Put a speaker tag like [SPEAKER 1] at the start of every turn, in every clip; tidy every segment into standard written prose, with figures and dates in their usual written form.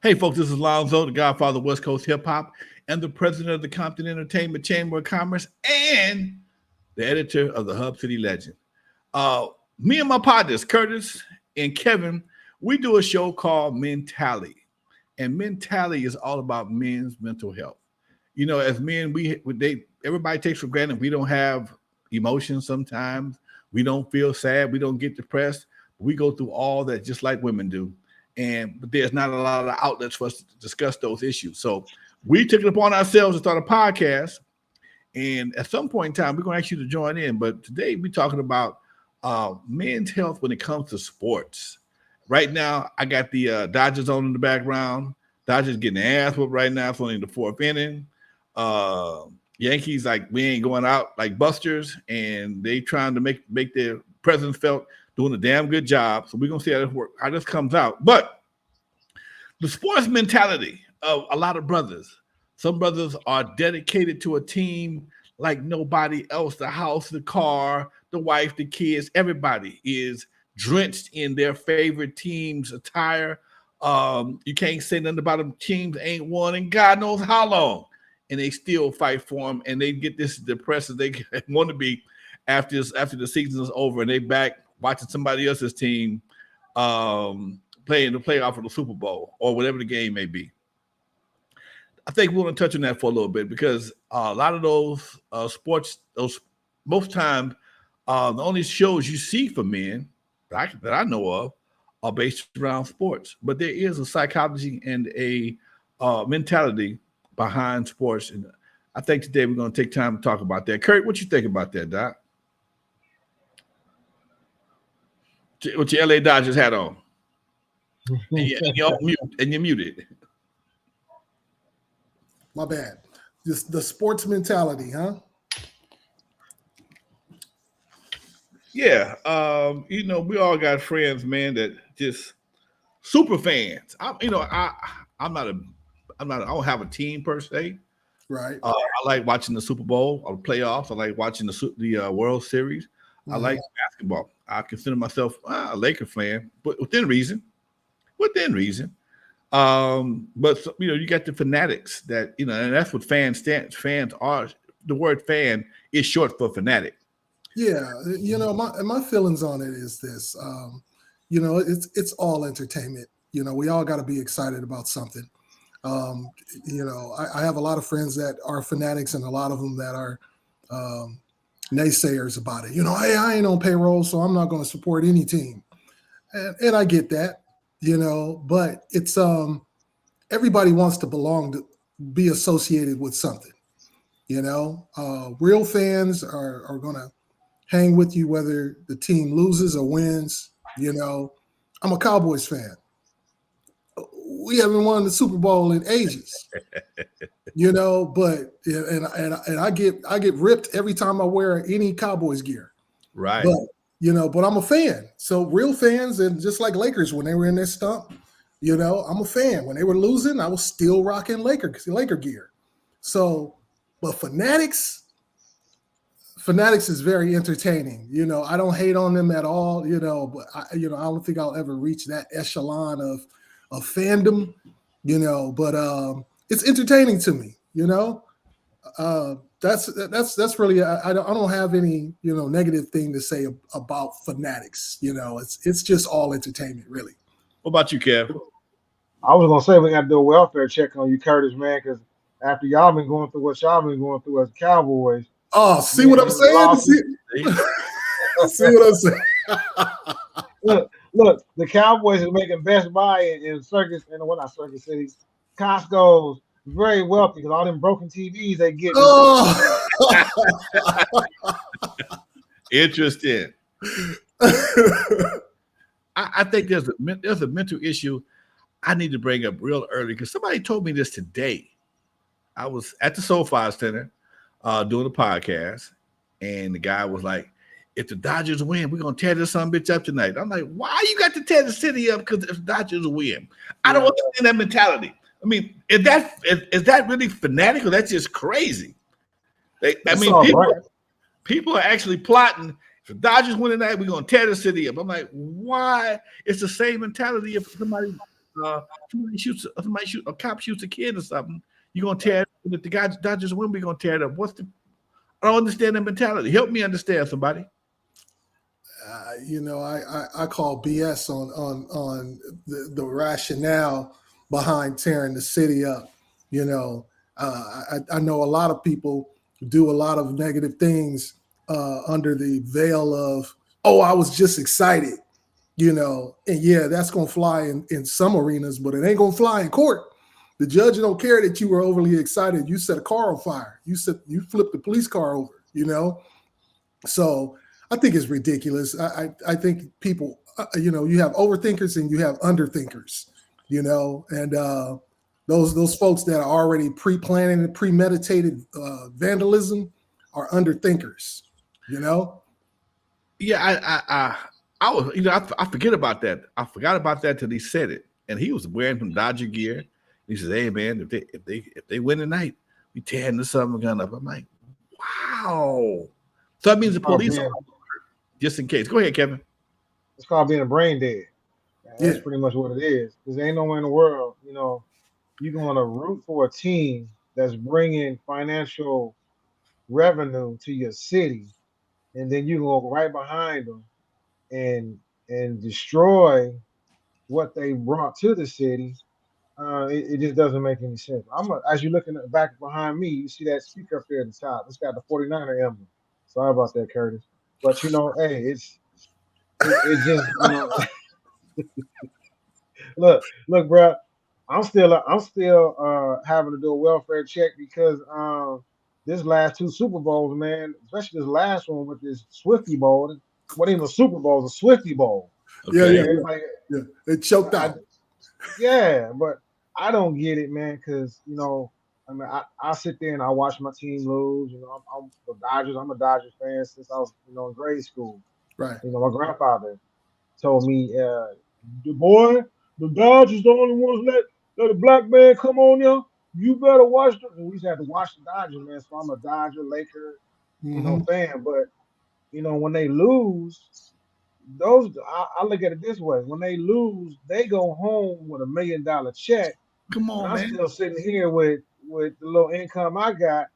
[SPEAKER 1] Hey, folks, this is Lonzo, the godfather of West Coast hip hop, and the president of the Compton Entertainment Chamber of Commerce, and the editor of the Hub City Legend. Uh, Me and my partners, Curtis and Kevin, we do a show called Mentality. And Mentality is all about men's mental health. You know, as men, everybody takes for granted we don't have emotions sometimes. We don't feel sad. We don't get depressed. We go through all that just like women do. But there's not a lot of outlets for us to discuss those issues. So we took it upon ourselves to start a podcast. And at some point in time, we're going to ask you to join in. But today we're talking about men's health when it comes to sports. Right now, I got the Dodgers on in the background. Dodgers getting their ass whooped right now. It's only the fourth inning. Yankees, like, we ain't going out like busters, and they trying to make their presence felt, doing a damn good job. So we're going to see how this comes out. But the sports mentality of a lot of brothers, some brothers are dedicated to a team like nobody else. The house, the car, the wife, the kids, everybody is drenched in their favorite team's attire. You can't say nothing about them. Teams ain't won in God knows how long, and they still fight for them. And they get this depressed as they want to be after the season is over, and they back watching somebody else's team playing the playoff of the Super Bowl or whatever the game may be. I think we want to touch on that for a little bit because a lot of those sports, most times, the only shows you see for men that I know of are based around sports. But there is a psychology and a mentality behind sports. And I think today we're going to take time to talk about that. Kurt, what you think about that, Doc? With your LA Dodgers hat on. and you're muted.
[SPEAKER 2] My bad. Just the sports mentality, huh?
[SPEAKER 1] Yeah. We all got friends, man, that just super fans. I don't have a team per se.
[SPEAKER 2] Right.
[SPEAKER 1] I like watching the Super Bowl or the playoffs. I like watching the World Series. I like basketball. I consider myself a Laker fan, but within reason. But you got the fanatics that, and that's what fans are. The word fan is short for fanatic.
[SPEAKER 2] Yeah, my feelings on it is this. It's all entertainment. We all got to be excited about something. I have a lot of friends that are fanatics, and a lot of them that are naysayers about it. Hey, I ain't on payroll, so I'm not going to support any team, and I get that. But it's everybody wants to belong, to be associated with something. Real fans are going to hang with you whether the team loses or wins. I'm a Cowboys fan. We haven't won the Super Bowl in ages. But I get ripped every time I wear any Cowboys gear.
[SPEAKER 1] Right.
[SPEAKER 2] But I'm a fan. So real fans, and just like Lakers when they were in their stump, I'm a fan. When they were losing, I was still rocking Laker gear. So, but fanatics is very entertaining. I don't hate on them at all. But I don't think I'll ever reach that echelon of fandom. But it's entertaining to me. That's really I don't have any negative thing to say about fanatics. It's just all entertainment, really.
[SPEAKER 1] What about you, Kev?
[SPEAKER 3] I was gonna say we got to do a welfare check on you, Curtis, man, because after y'all been going through what y'all been going through as Cowboys.
[SPEAKER 2] Oh, see what I'm saying? See what I'm saying?
[SPEAKER 3] Look, the Cowboys are making Best Buy in Circus, and well, not Circus Cities, Costco's very wealthy because all them broken TVs they get.
[SPEAKER 2] Oh.
[SPEAKER 1] Interesting. I think there's a mental issue I need to bring up real early because somebody told me this today. I was at the SoFi Center doing a podcast, and the guy was like, if the Dodgers win, we're going to tear this son bitch up tonight. I'm like, why you got to tear the city up because if the Dodgers win? I don't understand that mentality. I mean, is that really fanatic or that's just crazy? People are actually plotting. If the Dodgers win tonight, we're going to tear the city up. I'm like, why? It's the same mentality if somebody somebody shoot a cop shoots a kid or something, you're gonna tear it. If the Dodgers win, we're gonna tear it up. I don't understand that mentality. Help me understand, somebody.
[SPEAKER 2] I call BS on the rationale behind tearing the city up. I know a lot of people do a lot of negative things under the veil of, oh, I was just excited, and yeah, that's gonna fly in some arenas, but it ain't gonna fly in court. The judge don't care that you were overly excited. You set a car on fire. You flipped the police car over. So I think it's ridiculous. I think people, you have overthinkers and you have underthinkers, and those folks that are already pre-planning and premeditated vandalism are underthinkers,
[SPEAKER 1] Yeah, I was, I forget about that. I forgot about that till he said it, and he was wearing some Dodger gear. He says, "Hey man, if they win tonight, we tearing the summer gun up." I'm like, wow. So that means the police are just in case. Go ahead, Kevin.
[SPEAKER 3] It's called being a brain dead. That's
[SPEAKER 2] Yeah.
[SPEAKER 3] pretty much what it is. Because there ain't nowhere in the world, you're going to root for a team that's bringing financial revenue to your city, and then you go right behind them and destroy what they brought to the city. It just doesn't make any sense. As you're looking back behind me, you see that speaker up there at the top. It's got the 49er emblem. Sorry about that, Curtis. But hey, it just look, bro. I'm still having to do a welfare check because this last two Super Bowls, man, especially this last one with this Swifty Bowl. What even a Super Bowl is a Swifty Bowl.
[SPEAKER 1] Okay.
[SPEAKER 2] Yeah. It choked out.
[SPEAKER 3] Yeah, but I don't get it, man, because I mean, I sit there and I watch my team lose. I'm the Dodgers. I'm a Dodgers fan since I was, in grade school.
[SPEAKER 2] Right.
[SPEAKER 3] My grandfather told me, the Dodgers the only ones let a black man come on there. You better watch them. And we used to have to watch the Dodgers, man. So I'm a Dodger, Laker, fan. But when they lose, I look at it this way: when they lose, they go home with $1 million check.
[SPEAKER 1] Come
[SPEAKER 3] And
[SPEAKER 1] on,
[SPEAKER 3] I'm
[SPEAKER 1] man.
[SPEAKER 3] still sitting here with the little income I got,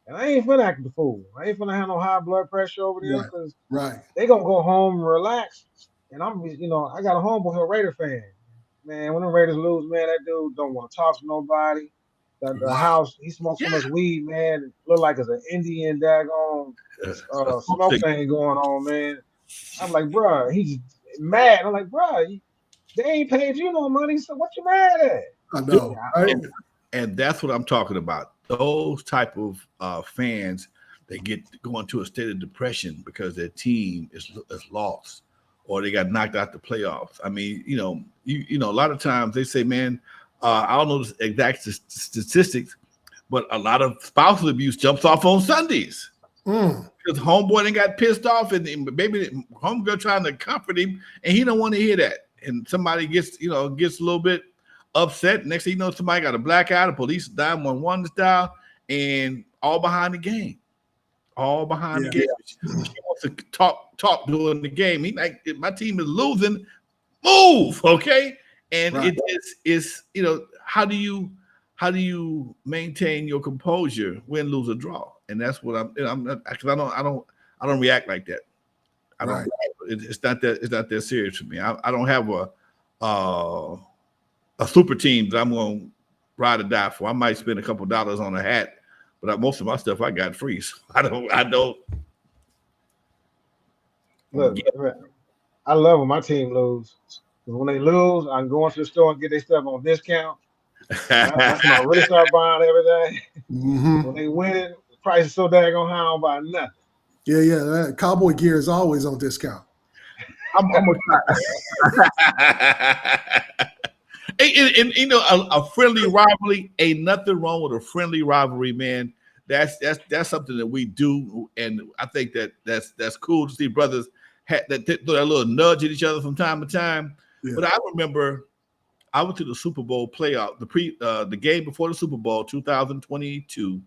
[SPEAKER 3] and I ain't finna act the fool. I ain't finna have no high blood pressure over there because
[SPEAKER 2] Right.
[SPEAKER 3] they gonna go home and relax. And I got a homeboy who's a Raider fan. Man, when the Raiders lose, man, that dude don't want to talk to nobody. The house, he smokes so much weed, man. It look like it's an Indian daggone smoke thing going on, man. I'm like, bro, he's mad. I'm like, bro, they ain't paid you no money, so what you mad at?
[SPEAKER 2] I know.
[SPEAKER 3] Yeah,
[SPEAKER 1] And that's what I'm talking about. Those type of fans, they go into a state of depression because their team is lost or they got knocked out the playoffs. I mean, a lot of times they say, man, I don't know the exact statistics, but a lot of spousal abuse jumps off on Sundays. Because homeboy then got pissed off and maybe homegirl trying to comfort him and he don't want to hear that. And somebody gets a little bit upset. Next thing you know, somebody got a blackout, the police 911 style, and all behind the game. All behind the game. She wants to talk during the game. He like, if my team is losing, move, okay? And right. It's how do you maintain your composure win, lose, or draw? And that's what I'm not, because I don't react like that. I don't. Right. It's not that serious for me. I don't have a super team that I'm going to ride or die for. I might spend a couple dollars on a hat, but most of my stuff I got free. So I don't.
[SPEAKER 3] Look, I love when my team lose. Because when they lose, I can go into the store and get their stuff on discount. That's when I really start buying everything. When they win it, the price is so daggone high, I don't buy nothing.
[SPEAKER 2] Yeah. Cowboy gear is always on discount.
[SPEAKER 1] I'm gonna try. And a friendly rivalry ain't nothing wrong with a friendly rivalry, man. That's something that we do, and I think that's cool to see brothers that throw that little nudge at each other from time to time. Yeah. But I remember I went to the Super Bowl playoff, the game before the Super Bowl 2022,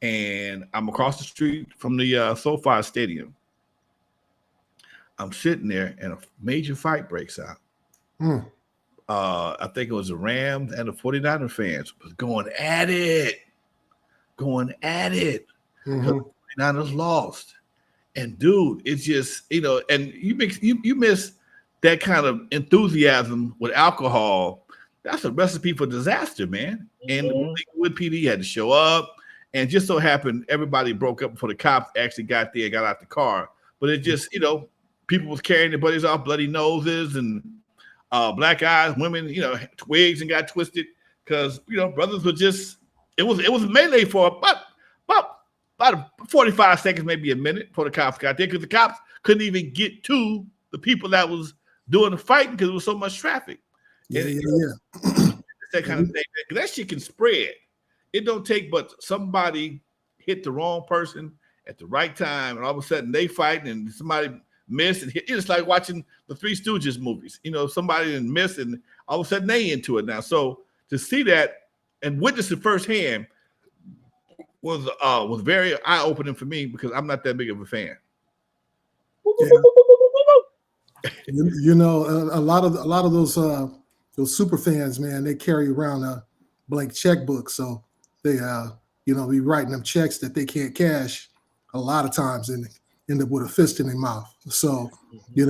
[SPEAKER 1] and I'm across the street from the SoFi Stadium. I'm sitting there, and a major fight breaks out. I think it was the Rams and the 49er fans was going at it. Because
[SPEAKER 2] Mhm.
[SPEAKER 1] the 49ers lost. And dude, it's just, and you miss that kind of enthusiasm with alcohol. That's a recipe for disaster, man. And the Wood PD had to show up, and just so happened everybody broke up before the cops actually got there, got out the car. But it just, people was carrying their buddies off, bloody noses and black eyes, women, twigs and got twisted because brothers were just. It was melee for about 45 seconds, maybe a minute, before the cops got there, because the cops couldn't even get to the people that was doing the fighting because there was so much traffic.
[SPEAKER 2] Yeah.
[SPEAKER 1] That kind of thing. That shit can spread. It don't take but somebody hit the wrong person at the right time, and all of a sudden they fighting, and somebody missed and hit. It's like watching the Three Stooges movies. Somebody didn't miss, and all of a sudden they into it now. So to see that and witness it firsthand was very eye opening for me because I'm not that big of a fan.
[SPEAKER 2] Yeah. A lot of those super fans, man, they carry around a blank checkbook, so they be writing them checks that they can't cash a lot of times and end up with a fist in their mouth. So you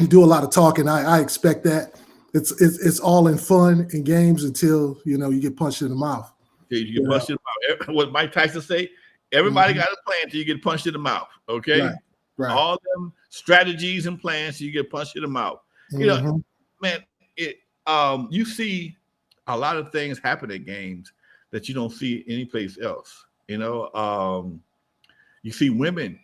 [SPEAKER 2] do a lot of talking. I expect that. It's all in fun and games until you get punched in the mouth.
[SPEAKER 1] You get punched in the mouth. What Mike Tyson say? Everybody got a plan until you get punched in the mouth. Okay,
[SPEAKER 2] right.
[SPEAKER 1] All them strategies and plans till you get punched in the mouth. Man, you see a lot of things happen at games that you don't see anyplace else. You see women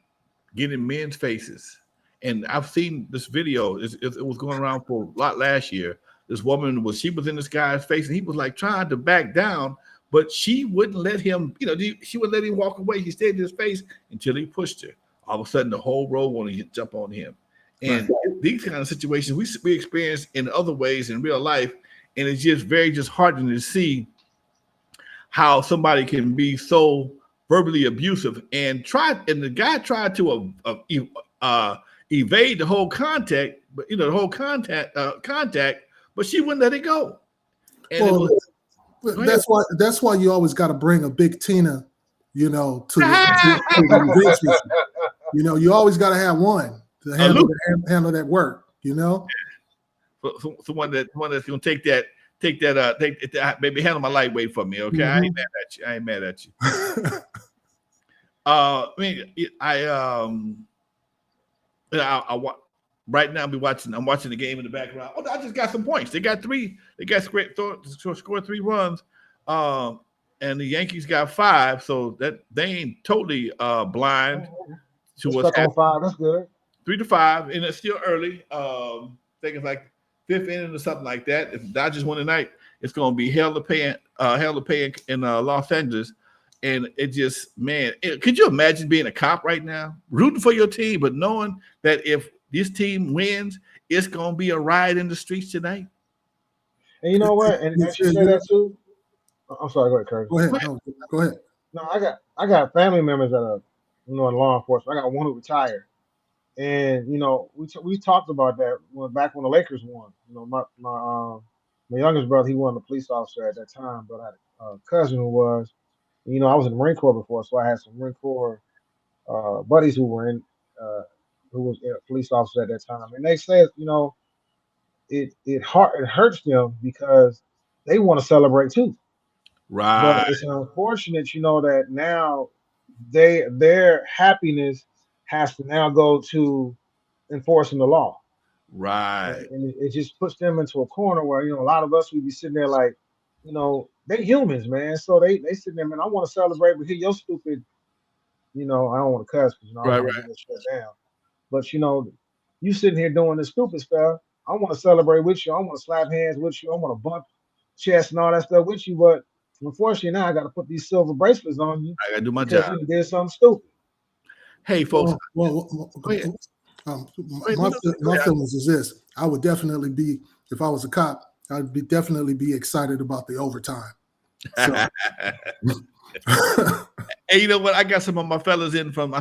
[SPEAKER 1] get in men's faces. And I've seen this video. It was going around for a lot last year. This woman was in this guy's face, and he was like trying to back down, but she wouldn't let him. She wouldn't let him walk away. He stayed in his face until he pushed her. All of a sudden, the whole row wanted to jump on him. And these kind of situations we experience in other ways in real life, and it's just very disheartening to see how somebody can be so verbally abusive and the guy tried to evade the whole contact, but contact, but she wouldn't let it go. And
[SPEAKER 2] that's why you always got to bring a big Tina, to the events with you. You always got to have one to handle that work.
[SPEAKER 1] Someone that's gonna take that, maybe handle my lightweight for me. Okay, I ain't mad at you. Right now I'm watching the game in the background. Oh, I just got some points. They got three. They got scored 3 runs. And the Yankees got 5, so that they ain't totally blind to what's happening.
[SPEAKER 3] 5. That's good.
[SPEAKER 1] 3-5, and it's still early. I think it's like 5th inning or something like that. If the Dodgers win tonight, it's going to be hell to pay in Los Angeles. And it just, man, could you imagine being a cop right now, rooting for your team, but knowing that if this team wins, it's going to be a riot in the streets tonight?
[SPEAKER 3] And you know what? And you say that too. I'm sorry. Go ahead, Curtis.
[SPEAKER 2] Go ahead. No, go ahead.
[SPEAKER 3] No, I got family members that are in law enforcement. I got one who retired, and we talked about that back when the Lakers won. My youngest brother, he wasn't a police officer at that time, but I had a cousin who was. I was in the Marine Corps before, so I had some Marine Corps buddies who were who was a police officer at that time, and they said, it hurts them because they want to celebrate too.
[SPEAKER 1] Right.
[SPEAKER 3] But it's unfortunate, that now their happiness has to now go to enforcing the law.
[SPEAKER 1] Right.
[SPEAKER 3] And it just puts them into a corner where, a lot of us would be sitting there like, they humans, man. So they sitting there, man, I want to celebrate, but here your stupid, I don't want to cuss because I don't want to get shut down. But you sitting here doing this stupid stuff. I want to celebrate with you. I want to slap hands with you. I want to bump chest and all that stuff with you. But unfortunately, now I got to put these silver bracelets on you.
[SPEAKER 1] I got to do my job.
[SPEAKER 3] You did something stupid.
[SPEAKER 1] Hey, folks.
[SPEAKER 2] My feelings is this: I would definitely be, if I was a cop, I'd definitely be excited about the overtime. So.
[SPEAKER 1] Hey, you know what? I got some of my fellas in from. I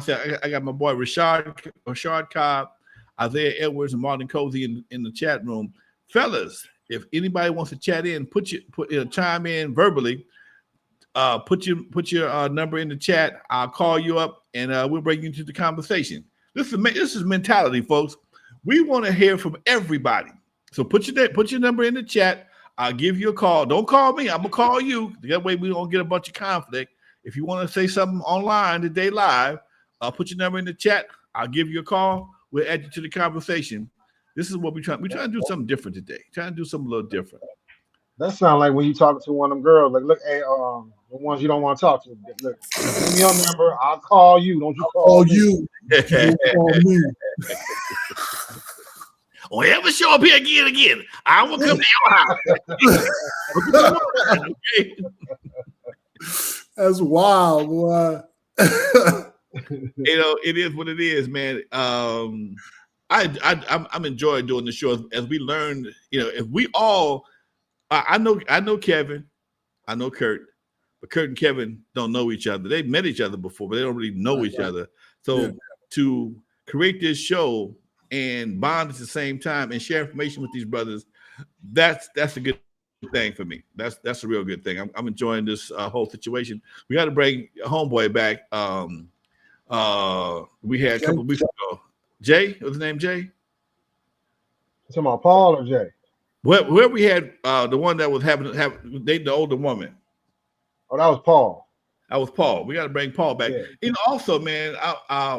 [SPEAKER 1] got my boy Rashard Cobb, Isaiah Edwards, and Martin Cozy in the chat room. Fellas, if anybody wants to chat in, chime in verbally. Put your number in the chat. I'll call you up and we'll bring you into the conversation. This is mentality, folks. We want to hear from everybody. So put your number in the chat. I'll give you a call. Don't call me. I'm gonna call you. That way we don't get a bunch of conflict. If you want to say something online today live, put your number in the chat. I'll give you a call. We'll add you to the conversation. This is what we're trying to do something different today. Trying to do something a little different.
[SPEAKER 3] That sounds like when you talking to one of them girls, like, look, hey, the ones you don't want to talk to. Look, give me your number. I'll call you. Don't you call me.
[SPEAKER 2] You. Don't call me.
[SPEAKER 1] Or ever show up here again. I will come to your house.
[SPEAKER 2] That's wild, boy.
[SPEAKER 1] It is what it is, man. I'm enjoying doing the show as we learn. If we all, I know Kevin, I know Kurt, but Kurt and Kevin don't know each other. They've met each other before, but they don't really know each other. So to create this show and bond at the same time and share information with these brothers, that's a good thing for me. That's a real good thing. I'm enjoying this whole situation. We got to bring homeboy back. We had a couple of weeks ago. Jay, what's his name? Jay?
[SPEAKER 3] You talking about Paul or Jay?
[SPEAKER 1] Where we had the one that was having the older woman.
[SPEAKER 3] Oh, that was Paul.
[SPEAKER 1] That was Paul. We got to bring Paul back.
[SPEAKER 3] Yeah.
[SPEAKER 1] Also, man,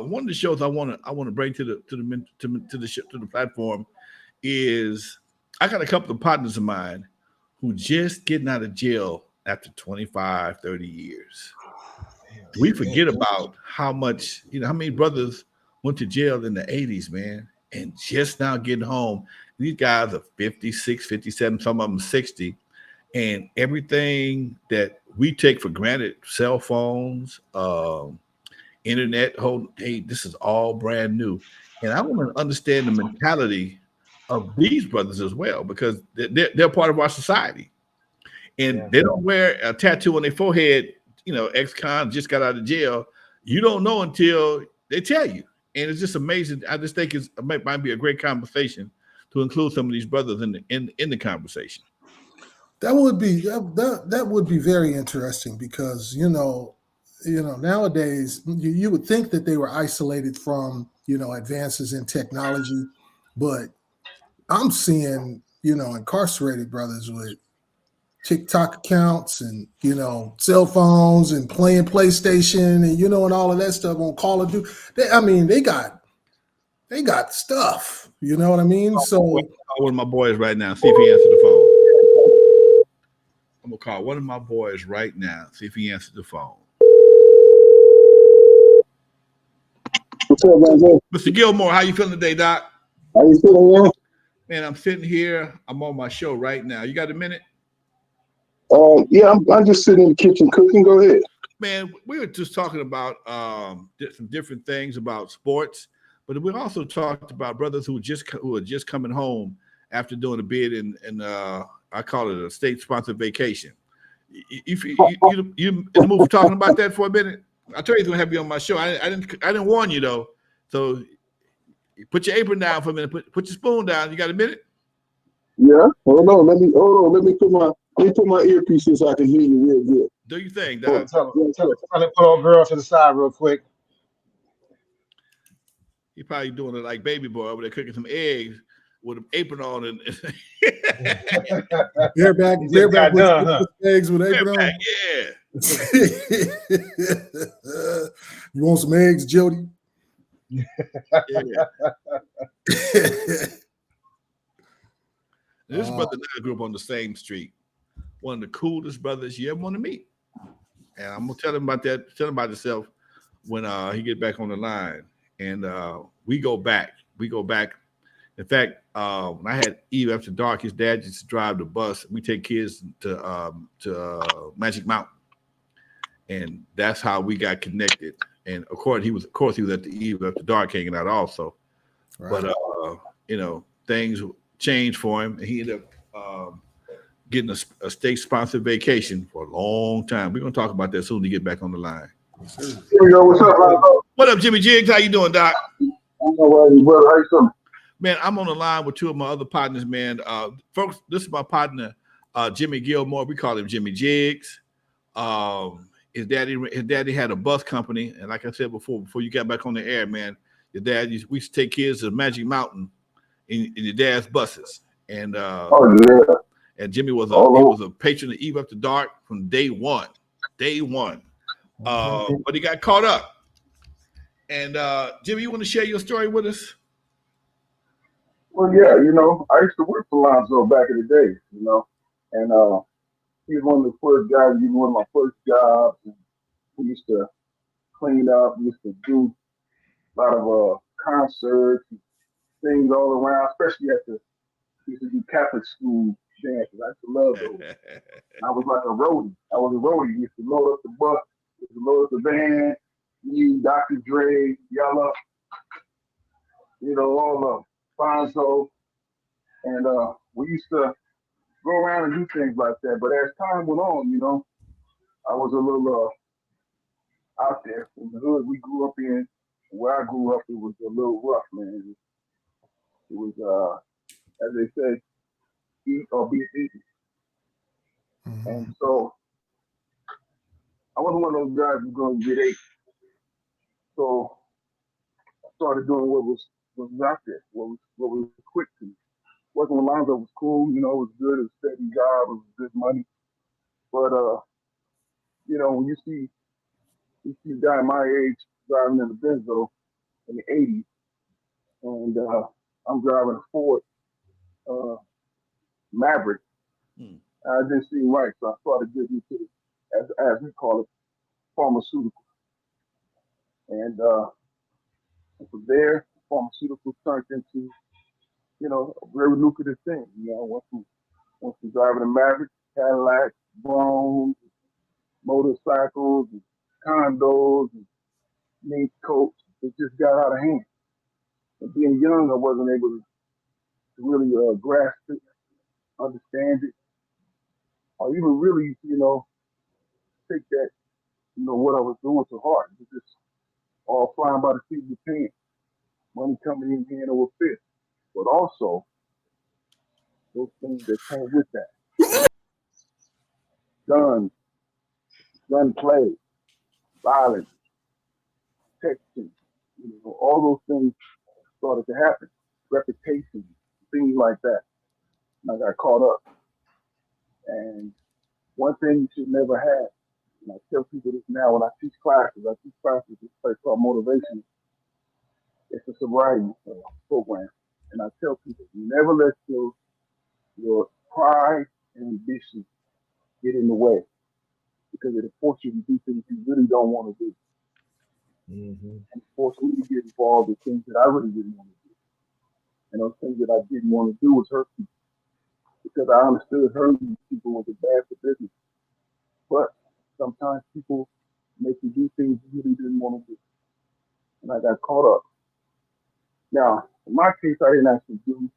[SPEAKER 1] one of the shows I want to bring to the platform is I got a couple of partners of mine who just getting out of jail after 25, 30 years. We forget about how much, how many brothers went to jail in the 80s, man, and just now getting home. These guys are 56, 57, some of them 60, and everything that we take for granted, cell phones, internet, hey, this is all brand new. And I want to understand the mentality of these brothers as well, because they're part of our society. And they don't wear a tattoo on their forehead, ex-con just got out of jail. You don't know until they tell you. And it's just amazing. I just think it might be a great conversation to include some of these brothers in the conversation.
[SPEAKER 2] That would be very interesting because nowadays you would think that they were isolated from advances in technology, but I'm seeing incarcerated brothers with TikTok accounts and cell phones and playing PlayStation and and all of that stuff on Call of Duty. They got stuff. You know what I mean? So
[SPEAKER 1] one of my boys right now. See if he answers the phone. I'm gonna call one of my boys right now. See if he answers the phone.
[SPEAKER 4] What's up, man?
[SPEAKER 1] Mr. Gilmore, how you feeling today, Doc?
[SPEAKER 4] How you feeling, man?
[SPEAKER 1] Man, I'm sitting here. I'm on my show right now. You got a minute?
[SPEAKER 4] Yeah, I'm just sitting in the kitchen cooking. Go ahead.
[SPEAKER 1] Man, we were just talking about some different things about sports, but we also talked about brothers who are just coming home after doing a bid in I call it a state-sponsored vacation. You in the mood for talking about that for a minute? I told you I was gonna have you on my show. I didn't warn you though. So put your apron down for a minute. Put your spoon down. You got a minute?
[SPEAKER 4] Yeah. Hold on. Let me put my earpiece in so I can hear you real good.
[SPEAKER 1] Do you think, Doc?
[SPEAKER 3] Tell put old girl to the side real quick.
[SPEAKER 1] He probably doing it like baby boy over there cooking some eggs with an apron on and
[SPEAKER 2] bareback with eggs with apron on.
[SPEAKER 1] Yeah.
[SPEAKER 2] You want some eggs, Jody?
[SPEAKER 1] Yeah. This brother and I grew up on the same street. One of the coolest brothers you ever want to meet. And I'm gonna tell him about that. Tell him about himself when he get back on the line. And we go back. In fact, when I had Eve after dark, his dad used to drive the bus. We take kids to Magic Mountain, and that's how we got connected. And of course, he was at the Eve after dark hanging out also. Right. But things changed for him, and he ended up getting a state-sponsored vacation for a long time. We're gonna talk about that soon to get back on the line.
[SPEAKER 4] Here we go. What's up, Rob?
[SPEAKER 1] What up, Jimmy Jiggs? How you doing, Doc?
[SPEAKER 4] I'm all right, brother. How you doing?
[SPEAKER 1] Man, I'm on the line with two of my other partners, man. Folks, this is my partner, Jimmy Gilmore. We call him Jimmy Jiggs. His daddy had a bus company, and like I said before you got back on the air, man, we used to take kids to Magic Mountain in your dad's buses, and and Jimmy was a patron of Eve After Dark from day one, but he got caught up. And Jimmy, you want to share your story with us?
[SPEAKER 4] Well, yeah, I used to work for Lonzo back in the day, and he was one of the first guys, he was one of my first jobs. And we used to clean up, we used to do a lot of concerts and things all around, especially we used to do Catholic school dances. I used to love those. I was like a roadie. We used to load up the bus, we used to load up the van, me, Dr. Dre, Yella, all of Fonzo. And we used to go around and do things like that. But as time went on, I was a little out there in the hood we grew up in. Where I grew up, it was a little rough, man. It was, as they say, eat or be eaten. Mm-hmm. And so I wasn't one of those guys who's going to get ate. So I started doing what was out there, what was quick to me. Working with Lonzo was cool, it was good, it was a steady job, it was good money. But when you see a guy my age driving in a Benzo in the 80s, and I'm driving a Ford Maverick, I didn't seem right, so I started getting into as we call it, pharmaceuticals. And from there, pharmaceuticals turned into, a very lucrative thing. Once we driving a Maverick, Cadillac, Bronze, motorcycles, and condos, and mink coats, it just got out of hand. And being young, I wasn't able to really grasp it, understand it, or even really, take that, what I was doing to heart. It was just all flying by the seat of the pants. Money coming in hand over fist. But also, those things that came with that. Guns, gunplay, violence, texting, all those things started to happen. Reputation, things like that. And I got caught up. And one thing you should never have, and I tell people this now when I teach classes this place called Motivation. It's a sobriety program. And I tell people, never let your pride and ambition get in the way, because it'll force you to do things you really don't want to do. Mm-hmm. And force me to get involved in things that I really didn't want to do. And those things that I didn't want to do was hurt people, because I understood hurting people was bad for business. But sometimes people make you do things you really didn't want to do. And I got caught up. Now, in my case, I didn't actually do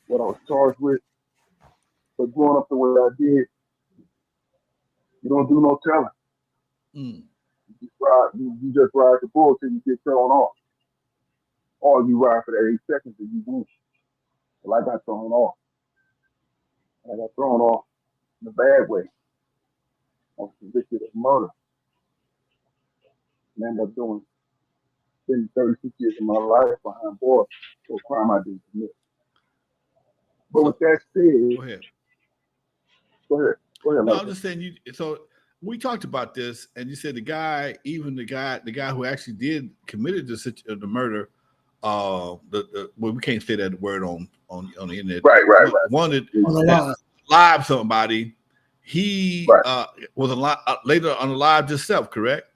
[SPEAKER 4] what I was charged with. But growing up the way I did, you don't do no telling. Mm. You just ride the bull till you get thrown off. Or you ride for that 8 seconds and you win. Well, I got thrown off. I got thrown off in a bad way. I was convicted of murder. And ended up doing 36 years of my life behind bars for a crime I didn't commit. But with that said, go ahead.
[SPEAKER 1] No, I'm just saying so we talked about this, and you said the guy who actually committed the murder, we can't say that word on the internet.
[SPEAKER 4] Right.
[SPEAKER 1] Wanted live somebody. He was later unalived himself, correct?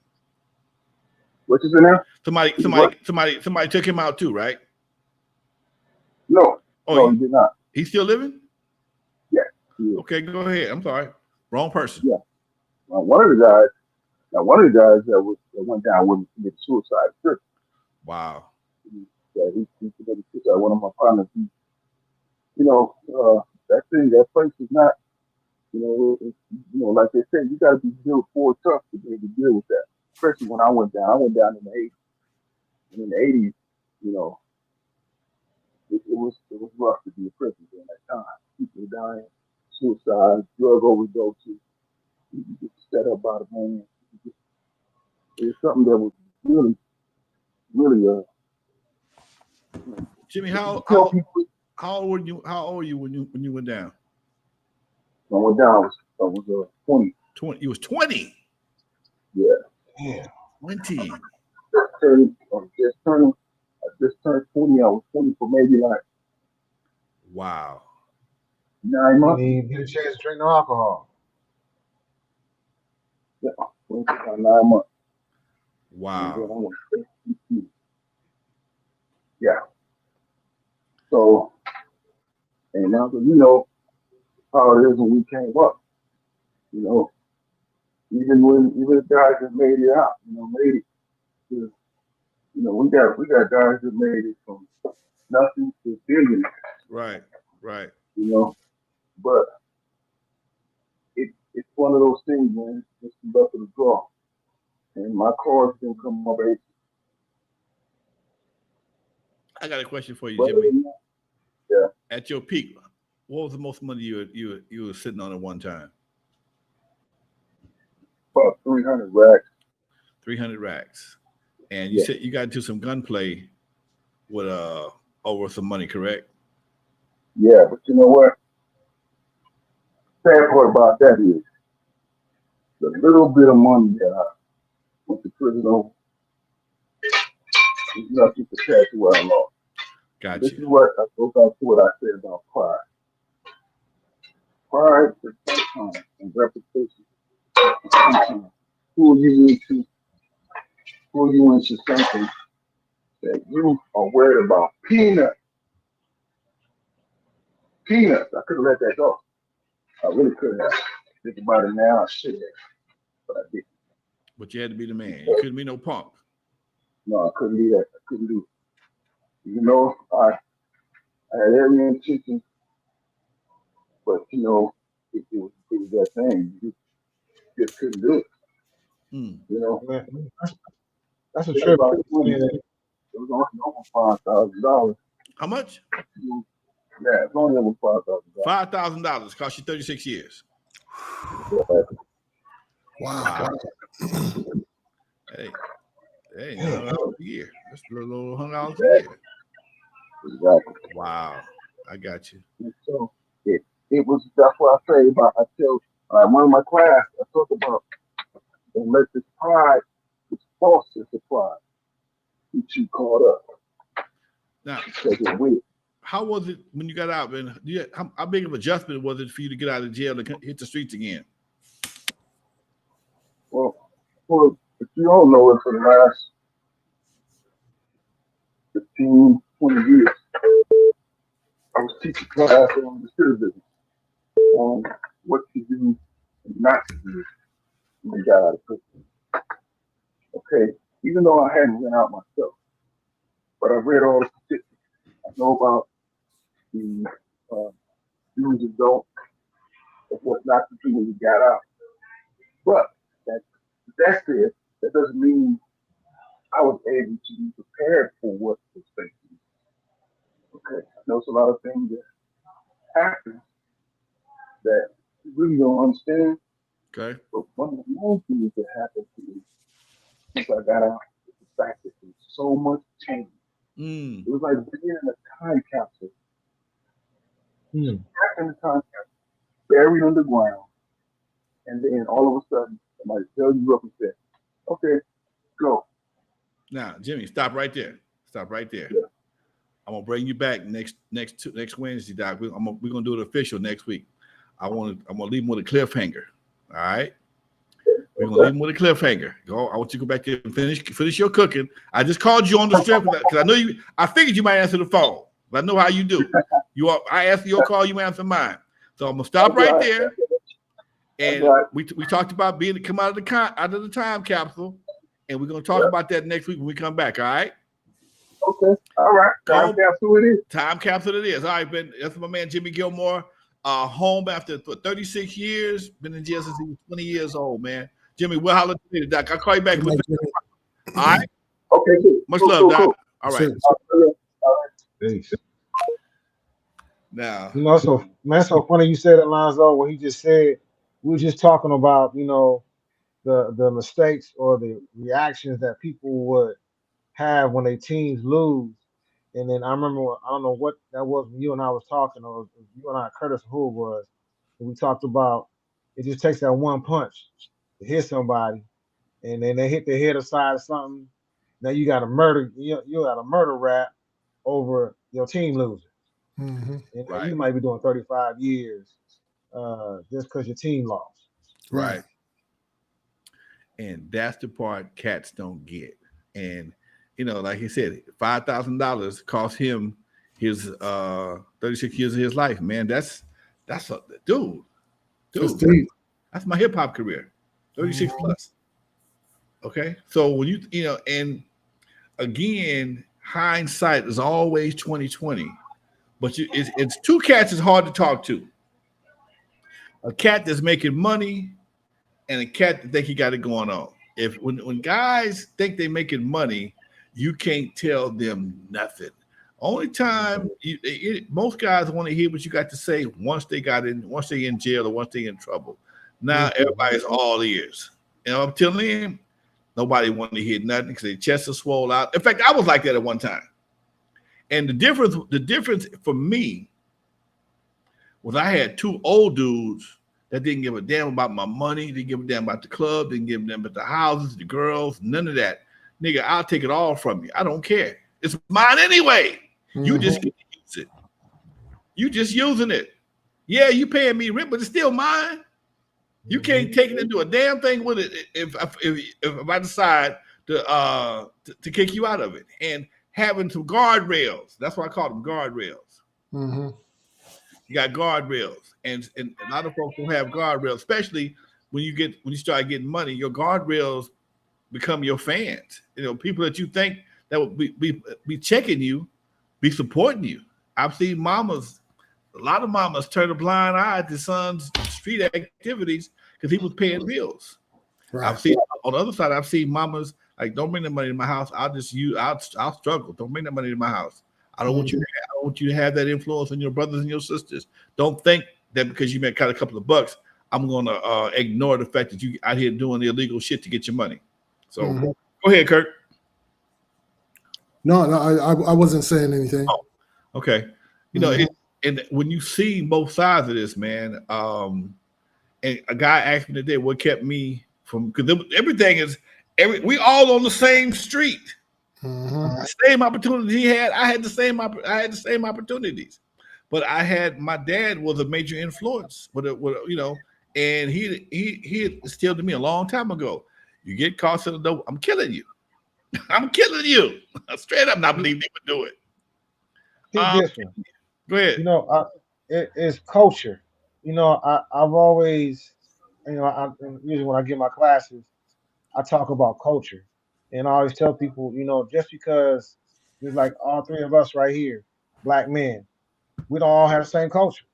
[SPEAKER 4] What is it now?
[SPEAKER 1] Somebody took him out too, right?
[SPEAKER 4] No, he did not.
[SPEAKER 1] He's still living?
[SPEAKER 4] Yeah.
[SPEAKER 1] Okay, go ahead. I'm sorry. Wrong person.
[SPEAKER 4] Yeah. One of the guys that went down with committed suicide.
[SPEAKER 1] Wow.
[SPEAKER 4] Yeah, he committed suicide. One of my partners. That place is not, like they said, you got to be built for tough to be able to deal with that. Especially when I went down. I went down in the 80s. And in the 80s, it was rough to be a prison during that time. People were dying, suicide, drug overdoses. You get set up by the man. It was something that was really, really
[SPEAKER 1] Jimmy,
[SPEAKER 4] tell
[SPEAKER 1] how
[SPEAKER 4] people
[SPEAKER 1] old were you? How old were you when you went down?
[SPEAKER 4] when I went down I was 20.
[SPEAKER 1] 20. You was 20.
[SPEAKER 4] Yeah.
[SPEAKER 3] Yeah.
[SPEAKER 1] 20.
[SPEAKER 4] I just turned 20. I was 20 for maybe like
[SPEAKER 1] Wow.
[SPEAKER 4] 9
[SPEAKER 3] You
[SPEAKER 4] months.
[SPEAKER 3] didn't get a chance to drink no alcohol.
[SPEAKER 4] Yeah, 20 for 9 months. And then I
[SPEAKER 1] Wow.
[SPEAKER 4] went straight to PT. Yeah. So, and now you know how it is when we came up. You know, even the guys that made it out, made it. To, we got guys that made it from nothing to billionaires.
[SPEAKER 1] Right. Right.
[SPEAKER 4] But it's one of those things, man. It's the luck of the draw. And my cards didn't come up.
[SPEAKER 1] I got a question for you,
[SPEAKER 4] But
[SPEAKER 1] Jimmy.
[SPEAKER 4] yeah.
[SPEAKER 1] At your peak, what was the most money you were sitting on at one time?
[SPEAKER 4] About 300 racks.
[SPEAKER 1] 300 racks. And you said you got into some gunplay with over some money, correct?
[SPEAKER 4] Yeah, but you know what? Sad part about that is the little bit of money that I went to prison over is nothing compared to what I lost.
[SPEAKER 1] Gotcha.
[SPEAKER 4] This is what I go back to what I said about pride. Pride is sometimes and reputation. Sometimes pull you into something that you are worried about. Peanuts. I could have let that go. I really could have. Think about it now, I should have, but I didn't.
[SPEAKER 1] But you had to be the man. You couldn't be no punk.
[SPEAKER 4] No, I couldn't do that. I couldn't do it. I had every intention, but it was that thing. You just couldn't do it.
[SPEAKER 3] Man, that's a
[SPEAKER 4] Think
[SPEAKER 3] trip.
[SPEAKER 4] about the money. It was only over $5,000.
[SPEAKER 1] How much?
[SPEAKER 4] Yeah, it's only over $5,000.
[SPEAKER 1] $5,000 cost you 36 years.
[SPEAKER 2] Wow.
[SPEAKER 1] Hey, $100 a year. That's a little $100 a year.
[SPEAKER 4] Exactly.
[SPEAKER 1] Wow, I got you.
[SPEAKER 4] And so it was. That's what I say about. I tell one of my class. I talk about and let this pride, this false sense of pride, get you caught up.
[SPEAKER 1] Now,
[SPEAKER 4] Because it's weird.
[SPEAKER 1] how was it when you got out, man? How big of an adjustment was it for you to get out of jail and hit the streets again?
[SPEAKER 4] Well, if you all know it, for the last 15, 20 years, I was teaching class on the citizen, on what to do and not to do when you got out of prison. Okay, even though I hadn't went out myself, but I've read all the statistics. I know about the do's and don'ts of what not to do when you got out. But that said, that doesn't mean I was able to be prepared for what was facing. Okay, I know it's a lot of things that happen that you really don't understand.
[SPEAKER 1] Okay.
[SPEAKER 4] But one of the main things that happened to me since I got out is the fact that there's so much change. It was like being in a time capsule. Trapped in a time capsule, buried underground, and then all of a sudden somebody tells you up and says, "Okay, go."
[SPEAKER 1] Now, Jimmy, stop right there. Stop right there.
[SPEAKER 4] Yeah.
[SPEAKER 1] I'm gonna bring you back next Wednesday, Doc. We're gonna do it official next week. I'm gonna leave them with a cliffhanger. All right. We're gonna leave them with a cliffhanger. I want you to go back there and finish your cooking. I just called you on the strength of that because I know you. I figured you might answer the phone, but I know how you do. I asked your call, you answer mine. So I'm gonna stop right there. And we talked about come out of the time capsule, and we're gonna talk about that next week when we come back. All right.
[SPEAKER 4] Okay. All right. Time capsule it is.
[SPEAKER 1] Time capsule it is. All right, Ben. That's my man Jimmy Gilmore. Home after 36 years. Been in jail since he was 20 years old, man. Jimmy, we'll holler to you, Doc. I'll call you back. All right.
[SPEAKER 4] Okay. Cool.
[SPEAKER 1] Much love, Doc. All right.
[SPEAKER 4] All right.
[SPEAKER 3] Peace.
[SPEAKER 1] Now,
[SPEAKER 3] You know, so man, so funny you said it, Lonzo. What he just said, we were just talking about, the mistakes or the reactions that people would have when their teams lose. And then I remember, I don't know what that was when you and I was talking, or it was you and I, Curtis, who it was, and we talked about it just takes that one punch to hit somebody, and then they hit the head or side of something. Now you got a murder rap over your team losing,
[SPEAKER 2] Hmm.
[SPEAKER 3] and
[SPEAKER 1] right,
[SPEAKER 3] you might be doing 35 years just because your team lost.
[SPEAKER 2] Right.
[SPEAKER 1] right. And that's the part cats don't get. And like he said, $5,000 cost him his 36 years of his life. Man, that's a dude,
[SPEAKER 2] That's
[SPEAKER 1] dude.
[SPEAKER 2] deep.
[SPEAKER 1] That's my hip hop career, 36
[SPEAKER 2] Mhm.
[SPEAKER 1] plus. Okay, so when and again, hindsight is always 2020. But it's two cats is hard to talk to. A cat that's making money and a cat that think he got it going on. If when guys think they making money, you can't tell them nothing. Only time most guys want to hear what you got to say once they in jail or once they in trouble. Now
[SPEAKER 3] Mhm.
[SPEAKER 1] everybody's all ears. I'm telling you, nobody wanted to hear nothing because their chest is swole out. In fact, I was like that at one time. And the difference for me was I had two old dudes that didn't give a damn about my money, didn't give a damn about the club, didn't give a damn about the houses, the girls, none of that. Nigga, I'll take it all from you. I don't care. It's mine anyway. You just
[SPEAKER 2] Mhm.
[SPEAKER 1] get to use it. You just using it. Yeah, you paying me rent, but it's still mine. You
[SPEAKER 3] Mhm.
[SPEAKER 1] can't take it and do a damn thing with it if I decide to kick you out of it. And having some guardrails. That's why I call them guardrails.
[SPEAKER 2] Mhm.
[SPEAKER 1] You got guardrails, and a lot of folks don't have guardrails, especially when you start getting money. Your guardrails become your fans. People that you think that will be checking you, be supporting you. I've seen a lot of mamas turn a blind eye to sons' street activities because he was paying bills. I've
[SPEAKER 2] Right.
[SPEAKER 1] seen on the other side, I've seen mamas like, don't bring the money to my house. I'll struggle. Don't bring the money to my house.
[SPEAKER 2] Mhm.
[SPEAKER 1] I don't want you to have that influence on your brothers and your sisters. Don't think that because you make got a couple of bucks, I'm gonna ignore the fact that you out here doing the illegal shit to get your money. So
[SPEAKER 2] Mhm.
[SPEAKER 1] go ahead, Kirk.
[SPEAKER 2] No, no, I wasn't saying anything.
[SPEAKER 1] Oh, okay.
[SPEAKER 2] Mhm.
[SPEAKER 1] And when you see both sides of this, man, and a guy asked me today what kept me from because everything is we all on the same street.
[SPEAKER 2] Mhm.
[SPEAKER 1] The same opportunities he had, I had the same opportunities. But I had my dad was a major influence and he instilled to me a long time ago. You get caught in the door, I'm killing you. I'm killing you. Straight up, not
[SPEAKER 3] He,
[SPEAKER 1] believe they would do it.
[SPEAKER 3] he
[SPEAKER 1] Um,
[SPEAKER 3] different.
[SPEAKER 1] go ahead.
[SPEAKER 3] It's culture. I've always, and usually when I give my classes, I talk about culture, and I always tell people, just because there's like all three of us right here, black men, we don't all have the same culture.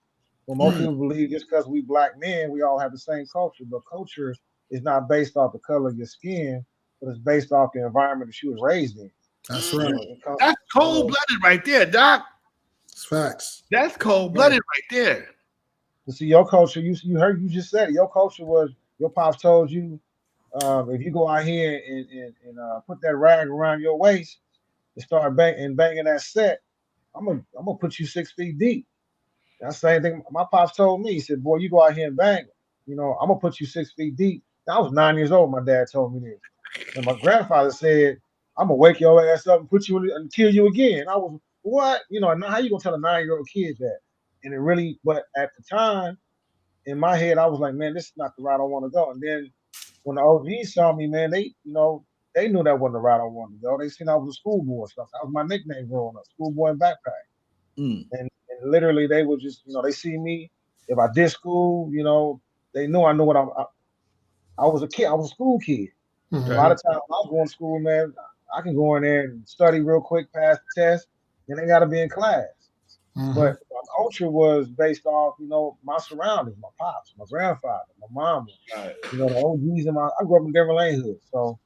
[SPEAKER 3] Well, most
[SPEAKER 1] Mm,
[SPEAKER 3] people believe just because we black men, we all have the same culture, but culture is not based off the color of your skin, but it's based off the environment that she was raised in.
[SPEAKER 2] That's
[SPEAKER 1] mm.
[SPEAKER 2] right.
[SPEAKER 3] It comes,
[SPEAKER 1] That's cold blooded right there, Doc.
[SPEAKER 2] It's facts.
[SPEAKER 1] That's cold
[SPEAKER 3] yeah.
[SPEAKER 1] blooded right there.
[SPEAKER 3] To see your culture, you heard you just said it. Your culture was your pops told you if you go out here and put that rag around your waist and start banging that set, I'm gonna put you 6 feet deep. That's the same thing my pops told me. He said, "Boy, you go out here and bang. I'm gonna put you 6 feet deep." I was 9 years old. My dad told me this, and my grandfather said, "I'm gonna wake your ass up and put you in and kill you again." I was what? Now how you gonna tell a 9-year-old kid that? And it really, but at the time in my head, I was like, man, this is not the route I want to go. And then when the OGs saw me, man, they knew that wasn't the route I wanted to go. They seen I was a schoolboy stuff. That was my nickname growing up, schoolboy and backpack.
[SPEAKER 1] Mm,
[SPEAKER 3] And literally, they would just, they see me. If I did school, they knew I knew what I was a kid. I was a school kid. A
[SPEAKER 1] okay.
[SPEAKER 3] lot
[SPEAKER 2] Mhm.
[SPEAKER 3] of times when I was going to school, man, I can go in there and study real quick, pass the test, and they got to be in class.
[SPEAKER 2] Mhm.
[SPEAKER 3] But my culture was based off, my surroundings, my pops, my grandfather, my mama,
[SPEAKER 1] Right.
[SPEAKER 3] the OGs in I grew up in Denver Lane Hood. So,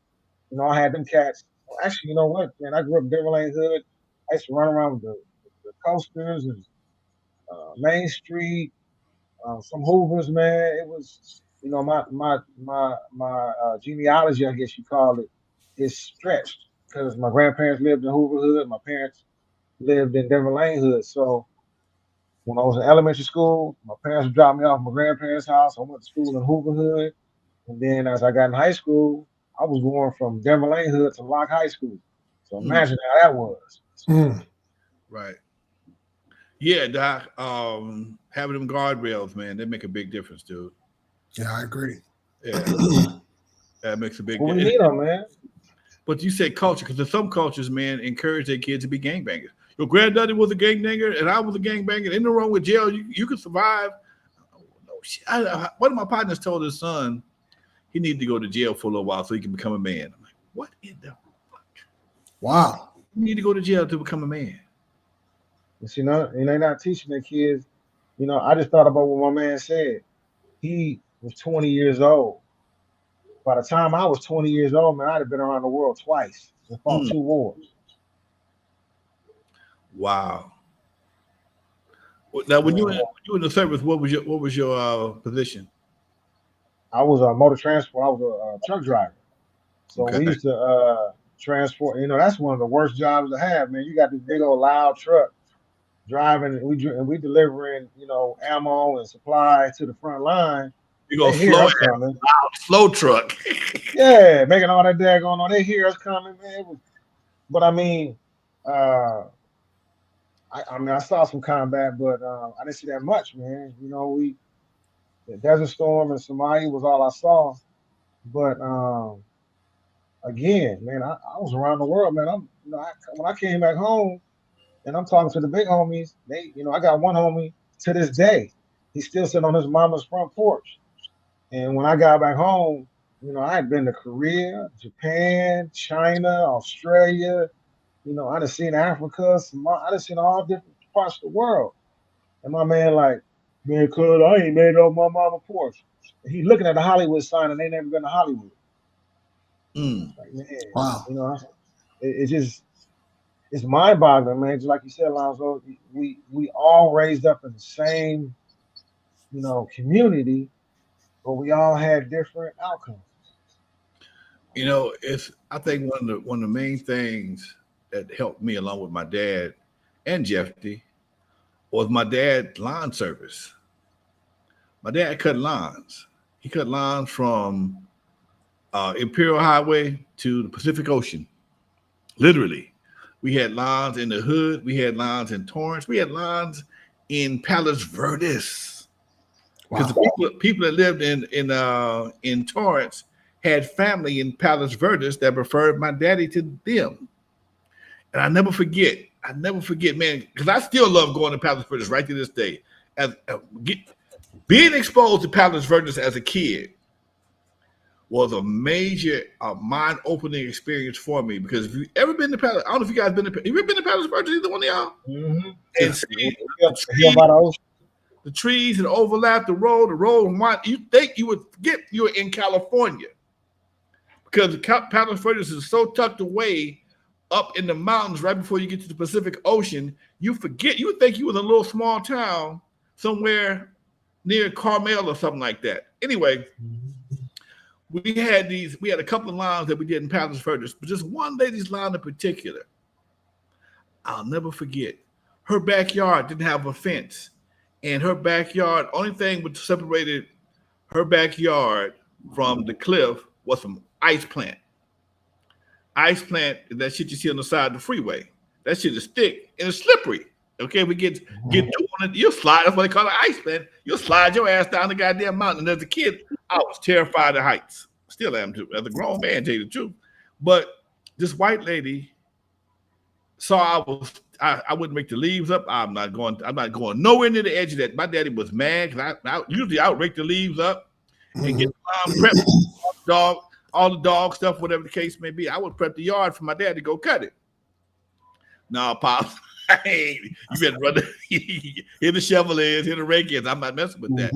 [SPEAKER 3] I had them cats. Actually, you know what, man? I grew up in Denver Lane Hood. I used to run around with the coasters and Main Street, some Hoovers, man. It was, my genealogy, I guess you call it, is stretched because my grandparents lived in Hoover Hood, my parents lived in Denver Lane Hood. So when I was in elementary school, my parents dropped me off at my grandparents' house. I went to school in Hoover Hood, and then as I got in high school, I was going from Denver Lane Hood to Locke High School. So imagine how that was.
[SPEAKER 2] Mm.
[SPEAKER 1] Right. Yeah, Doc. Having them guardrails, man, they make a big difference, dude.
[SPEAKER 2] Yeah, I agree.
[SPEAKER 1] Yeah, that makes a big
[SPEAKER 3] Well, we
[SPEAKER 1] difference.
[SPEAKER 3] need them, man.
[SPEAKER 1] But you said culture, because there's some cultures, man, encourage their kids to be gangbangers. Your granddaddy was a gangbanger, and I was a gangbanger. Ain't no wrong with jail. You can survive. Oh, no shit. One of my partners told his son he needed to go to jail for a little while so he can become a man. I'm like, what in the fuck?
[SPEAKER 2] Wow.
[SPEAKER 1] You need to go to jail to become a man.
[SPEAKER 3] And they're not teaching their kids. I just thought about what my man said. He was 20 years old. By the time I was 20 years old, man, I'd have been around the world twice and fought
[SPEAKER 1] Mm,
[SPEAKER 3] 2 wars.
[SPEAKER 1] wow. Now, when
[SPEAKER 3] Yeah,
[SPEAKER 1] you were in the service, what was your position?
[SPEAKER 3] I was a motor transport. I was a truck driver. So
[SPEAKER 1] Okay.
[SPEAKER 3] we used to transport. That's one of the worst jobs to have, man. You got this big old loud truck driving, and we delivering, ammo and supplies to the front line.
[SPEAKER 1] You go
[SPEAKER 3] They hear
[SPEAKER 1] slow,
[SPEAKER 3] us coming.
[SPEAKER 1] slow truck.
[SPEAKER 3] Yeah, making all that daggone on. They hear us coming, man. But I mean, uh, I saw some combat, but I didn't see that much, man. The Desert Storm and Somalia was all I saw. But again, man, I was around the world, man. When I came back home and I'm talking to the big homies, I got one homie to this day. He's still sitting on his mama's front porch. And when I got back home, I had been to Korea, Japan, China, Australia. I done seen Africa, I done seen all different parts of the world. And my man like, man, cuz I ain't made it off my mama porch. And he looking at the Hollywood sign and they never been to Hollywood.
[SPEAKER 1] Mm.
[SPEAKER 3] Like, man,
[SPEAKER 2] Wow.
[SPEAKER 3] it just it's mind boggling, man. Just like you said, Alonzo, we all raised up in the same, community, but we all had different outcomes.
[SPEAKER 1] It's I think one of the main things that helped me along with my dad and Jeffy was my dad lawn service. My dad cut lawns. He cut lawns from Imperial Highway to the Pacific Ocean. Literally, we had lawns in the hood. We had lawns in Torrance. We had lawns in Palos Verdes because
[SPEAKER 2] Wow.
[SPEAKER 1] the people that lived in Torrance had family in Palos Verdes that preferred my daddy to them. And I never forget. I never forget, man, because I still love going to Palos Verdes right to this day. As being exposed to Palos Verdes as a kid was a major mind-opening experience for me because if you ever been to Palos, I don't know if you guys been to. Have you ever been to Palos Verdes? Either one of y'all?
[SPEAKER 3] Mm-hmm.
[SPEAKER 1] And
[SPEAKER 3] It's
[SPEAKER 1] see
[SPEAKER 3] here by the ocean.
[SPEAKER 1] the trees that overlap the road, you think you would forget you were in California because Palos Verdes is so tucked away up in the mountains right before you get to the Pacific Ocean. You forget. You would think you was in a little small town somewhere near Carmel or something like that. Anyway, we had a couple of lines that we did in Palos Verdes, but just one lady's line in particular, I'll never forget. Her backyard didn't have a fence, and her backyard, only thing that separated her backyard from the cliff was some ice plant. Ice plant is that shit you see on the side of the freeway. That shit is thick and it's slippery. Okay, we get two on it, you'll slide. That's what they call it, ice plant. You'll slide your ass down the goddamn mountain. And as a kid, I was terrified of heights. Still am too, as a grown man, tell you the truth. But this white lady saw I wouldn't make the leaves up. I'm not going nowhere near the edge of that. My daddy was mad because usually I would rake the leaves up and get prep dog, all the dog stuff, whatever the case may be. I would prep the yard for my dad to go cut it. No, Pops, you better run. Here the shovel is, here the rake is. I'm not messing with that.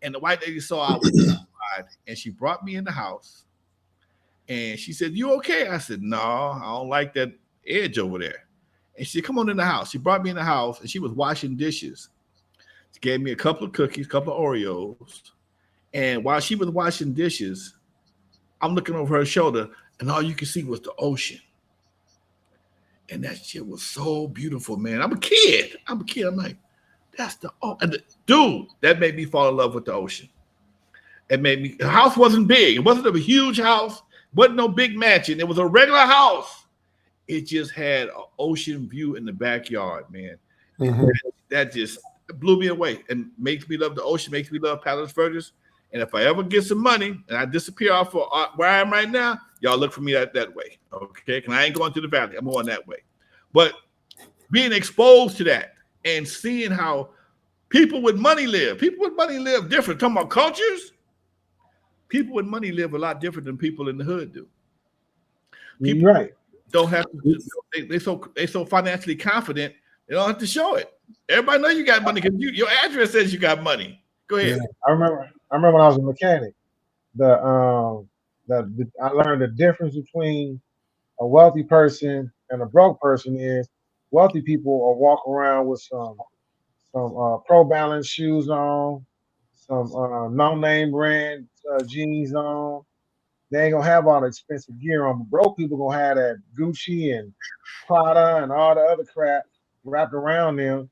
[SPEAKER 1] And the white lady saw I was terrified, and she brought me in the house. And she said, "You okay?" I said, "No, I don't like that edge over there." And she said, "Come on in the house." She brought me in the house, and she was washing dishes. She gave me a couple of cookies, a couple of Oreos. And while she was washing dishes, I'm looking over her shoulder, and all you could see was the ocean. And that shit was so beautiful, man. I'm a kid. I'm like, that's the dude. That made me fall in love with the ocean. It made me. The house wasn't big. It wasn't a huge house. Wasn't no big mansion. It was a regular house. It just had an ocean view in the backyard, man. And
[SPEAKER 2] Mhm.
[SPEAKER 1] that just blew me away and makes me love the ocean. Makes me love Palos Verdes. And if I ever get some money and I disappear off of where I am right now, y'all look for me that way. Okay. Because I ain't going to the valley. I'm going that way. But being exposed to that and seeing how people with money live different. Talking about cultures, people with money live a lot different than people in the hood do. People
[SPEAKER 3] You're right.
[SPEAKER 1] don't have to. They so financially confident. They don't have to show it. Everybody know you got money because your address says you got money. Go ahead.
[SPEAKER 2] Yeah.
[SPEAKER 3] I remember when I was a mechanic. I learned the difference between a wealthy person and a broke person is wealthy people are walk around with some Pro Balance shoes on, some no name brand jeans on. They ain't gonna have all the expensive gear on. But broke people gonna have that Gucci and Prada and all the other crap wrapped around them,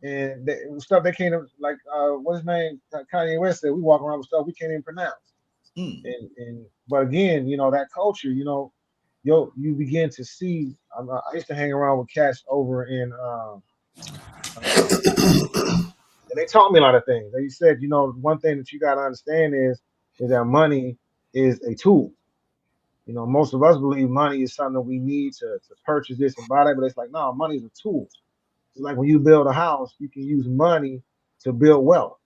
[SPEAKER 3] and stuff they can't like. What's his name? Kanye West said we walk around with stuff we can't even pronounce.
[SPEAKER 1] Mm.
[SPEAKER 3] And but again, that culture, you begin to see. I used to hang around with cats over in and they taught me a lot of things. They said, one thing that you got to understand is that money is a tool. Most of us believe money is something we need to purchase this and buy that, but it's like, no, money is a tool. It's like when you build a house, you can use money to build wealth,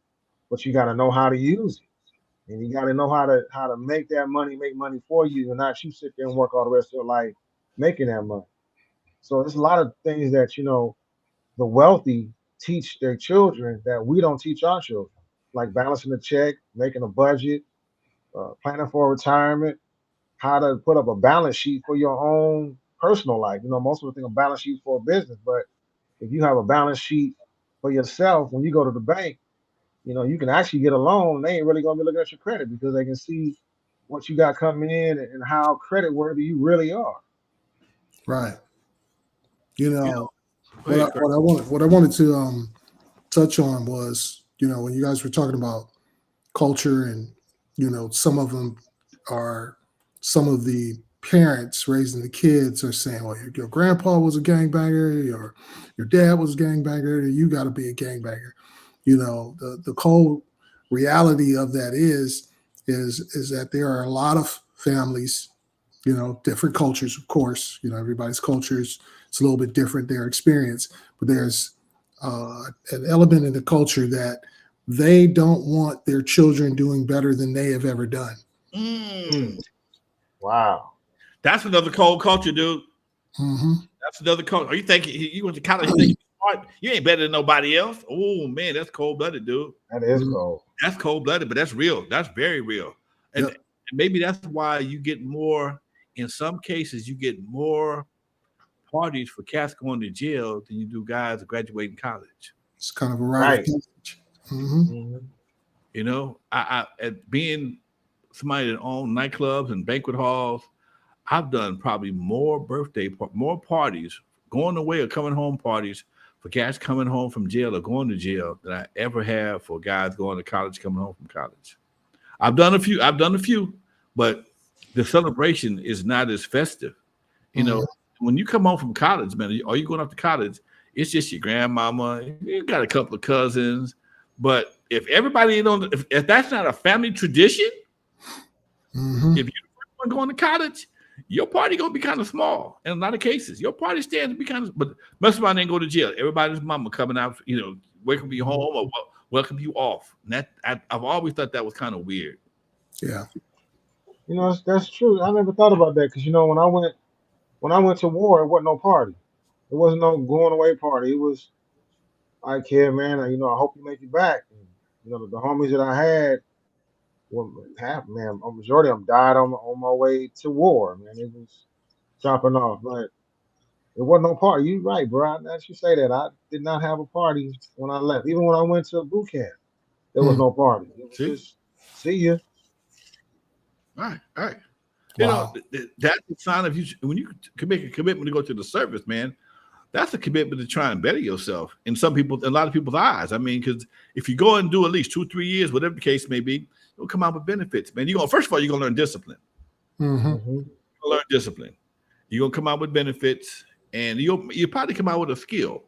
[SPEAKER 3] but you got to know how to use it, and you got to know how to make that money make money for you, and not you sit there and work all the rest of your life making that money. So there's a lot of things that the wealthy teach their children that we don't teach our children, like balancing the check, making a budget, planning for retirement, how to put up a balance sheet for your own personal life. Most of us think a balance sheet for a business, but if you have a balance sheet for yourself, when you go to the bank, you can actually get a loan. They ain't really gonna be looking at your credit because they can see what you got coming in and how credit worthy you really are.
[SPEAKER 2] Right.
[SPEAKER 1] You know, go
[SPEAKER 2] What I,
[SPEAKER 1] ahead, Kurt.
[SPEAKER 2] what I wanted to touch on was, when you guys were talking about culture, and some of them are, some of the parents raising the kids are saying, well, your grandpa was a gangbanger, your dad was a gangbanger, you got to be a gangbanger. The cold reality of that is that there are a lot of families, different cultures, of course. Everybody's culture is it's a little bit different, their experience, but there's an element in the culture that they don't want their children doing better than they have ever done.
[SPEAKER 1] Mm.
[SPEAKER 3] Wow.
[SPEAKER 1] That's another cold culture, dude.
[SPEAKER 2] Mm-hmm.
[SPEAKER 1] That's another culture. Are you thinking you went to college? You think you're smart? You ain't better than nobody else. Oh man, that's cold blooded, dude.
[SPEAKER 3] That is
[SPEAKER 2] Mm-hmm.
[SPEAKER 3] cold.
[SPEAKER 1] That's cold blooded, but that's real. That's very real. And
[SPEAKER 2] Yep.
[SPEAKER 1] maybe that's why you get more. In some cases, you get more parties for cats going to jail than you do guys graduating college.
[SPEAKER 2] It's kind of a rite of
[SPEAKER 3] Right.
[SPEAKER 2] passage. Mm-hmm.
[SPEAKER 3] Mhm.
[SPEAKER 1] At being somebody that owns nightclubs and banquet halls, I've done probably more parties, going away or coming home parties for guys coming home from jail or going to jail than I ever have for guys going to college, coming home from college. I've done a few, but the celebration is not as festive. You know,
[SPEAKER 2] Mm-hmm.
[SPEAKER 1] when you come home from college, man, or you going off to college, it's just your grandmama. You got a couple of cousins, but if everybody if that's not a family tradition,
[SPEAKER 2] Mm-hmm.
[SPEAKER 1] if you're going to college, your party gonna be kind of small. In a lot of cases, your party stands to be kind of. But most of them ain't go to jail. Everybody's mama coming out, welcome you home or welcome you off. And I've always thought that was kind of weird.
[SPEAKER 2] Yeah.
[SPEAKER 3] That's true. I never thought about that because when I went to war, it wasn't no party. It wasn't no going away party. It was I care, man. I hope you make it back. And, the homies that I had, well, half man, a majority of them died on my way to war. Man, it was dropping off. But It wasn't no party. You right, bro. Now that you say that, I did not have a party when I left. Even when I went to boot camp, there was
[SPEAKER 2] Hmm.
[SPEAKER 3] no party. It was
[SPEAKER 1] See,
[SPEAKER 3] just see you.
[SPEAKER 1] all right. You know,
[SPEAKER 2] Wow.
[SPEAKER 1] that's a sign of you when you can make a commitment to go to the service, man. That's a commitment to try and better yourself in a lot of people's eyes. I mean, because if you go and do at least 2-3 years, whatever the case may be, you'll come out with benefits, man. First of all, you're gonna learn discipline.
[SPEAKER 2] Hmm.
[SPEAKER 3] Hmm.
[SPEAKER 1] You're gonna learn discipline. You're gonna come out with benefits, and you'll probably come out with a skill.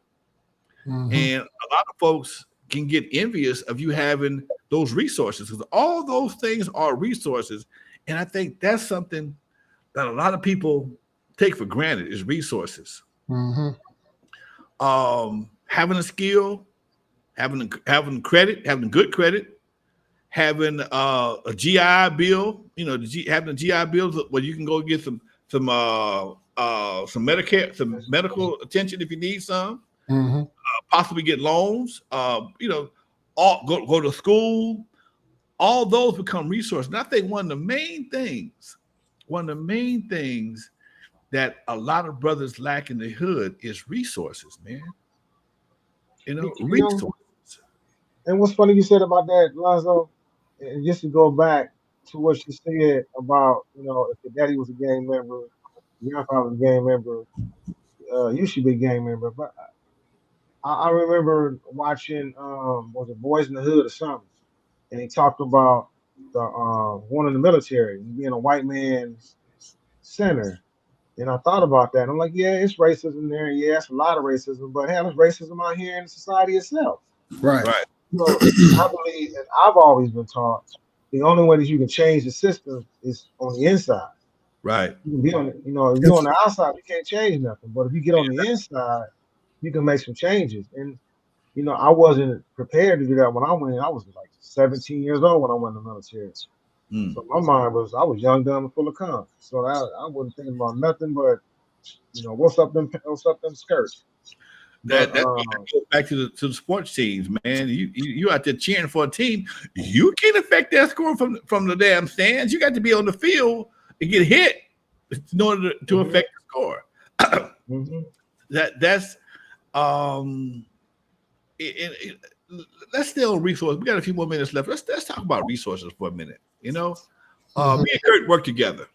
[SPEAKER 2] Hmm.
[SPEAKER 1] And a lot of folks can get envious of you having those resources because all those things are resources. And I think that's something that a lot of people take for granted is resources.
[SPEAKER 2] Hmm.
[SPEAKER 1] Having a skill, having credit, having good credit, having a GI Bill, having a GI Bill where you can go get some Medicare, some medical attention if you need some,
[SPEAKER 2] Hmm.
[SPEAKER 1] possibly get loans, all go to school. All those become resources. And I think one of the main things that a lot of brothers lack in the hood is resources, man.
[SPEAKER 3] You know,
[SPEAKER 1] Resources.
[SPEAKER 3] and what's funny you said about that, Lonzo, and just to go back to what you said about, if your daddy was a gang member, your grandfather was a gang member, you should be a gang member. But I remember watching, was it Boys in the Hood or something, and he talked about the one in the military being a white man's center. And I thought about that. I'm like, yeah, it's racism there. Yeah, it's a lot of racism, but hell, there's racism out here in society itself.
[SPEAKER 2] Right.
[SPEAKER 1] Right,
[SPEAKER 3] So I believe, and I've always been taught, the only way that you can change the system is on the inside.
[SPEAKER 1] right.
[SPEAKER 3] You can be on, if you're on the outside, you can't change nothing. But if you get on the inside, you can make some changes. And I wasn't prepared to do that when I went. I was like 17 years old when I went in the military.
[SPEAKER 1] Mm.
[SPEAKER 3] So my mind was, I was young, dumb, and full of cum. So I wasn't thinking about nothing but, what's up them skirts. But
[SPEAKER 1] That goes back to the sports teams, man. You out there cheering for a team. You can't affect that score from the damn stands. You got to be on the field and get hit in order to
[SPEAKER 3] mhm,
[SPEAKER 1] affect the score.
[SPEAKER 3] mhm,
[SPEAKER 1] That's um. Let's stay on resources. We got a few more minutes left. Let's talk about resources for a minute.
[SPEAKER 2] Hmm.
[SPEAKER 1] Me and Kurt work together.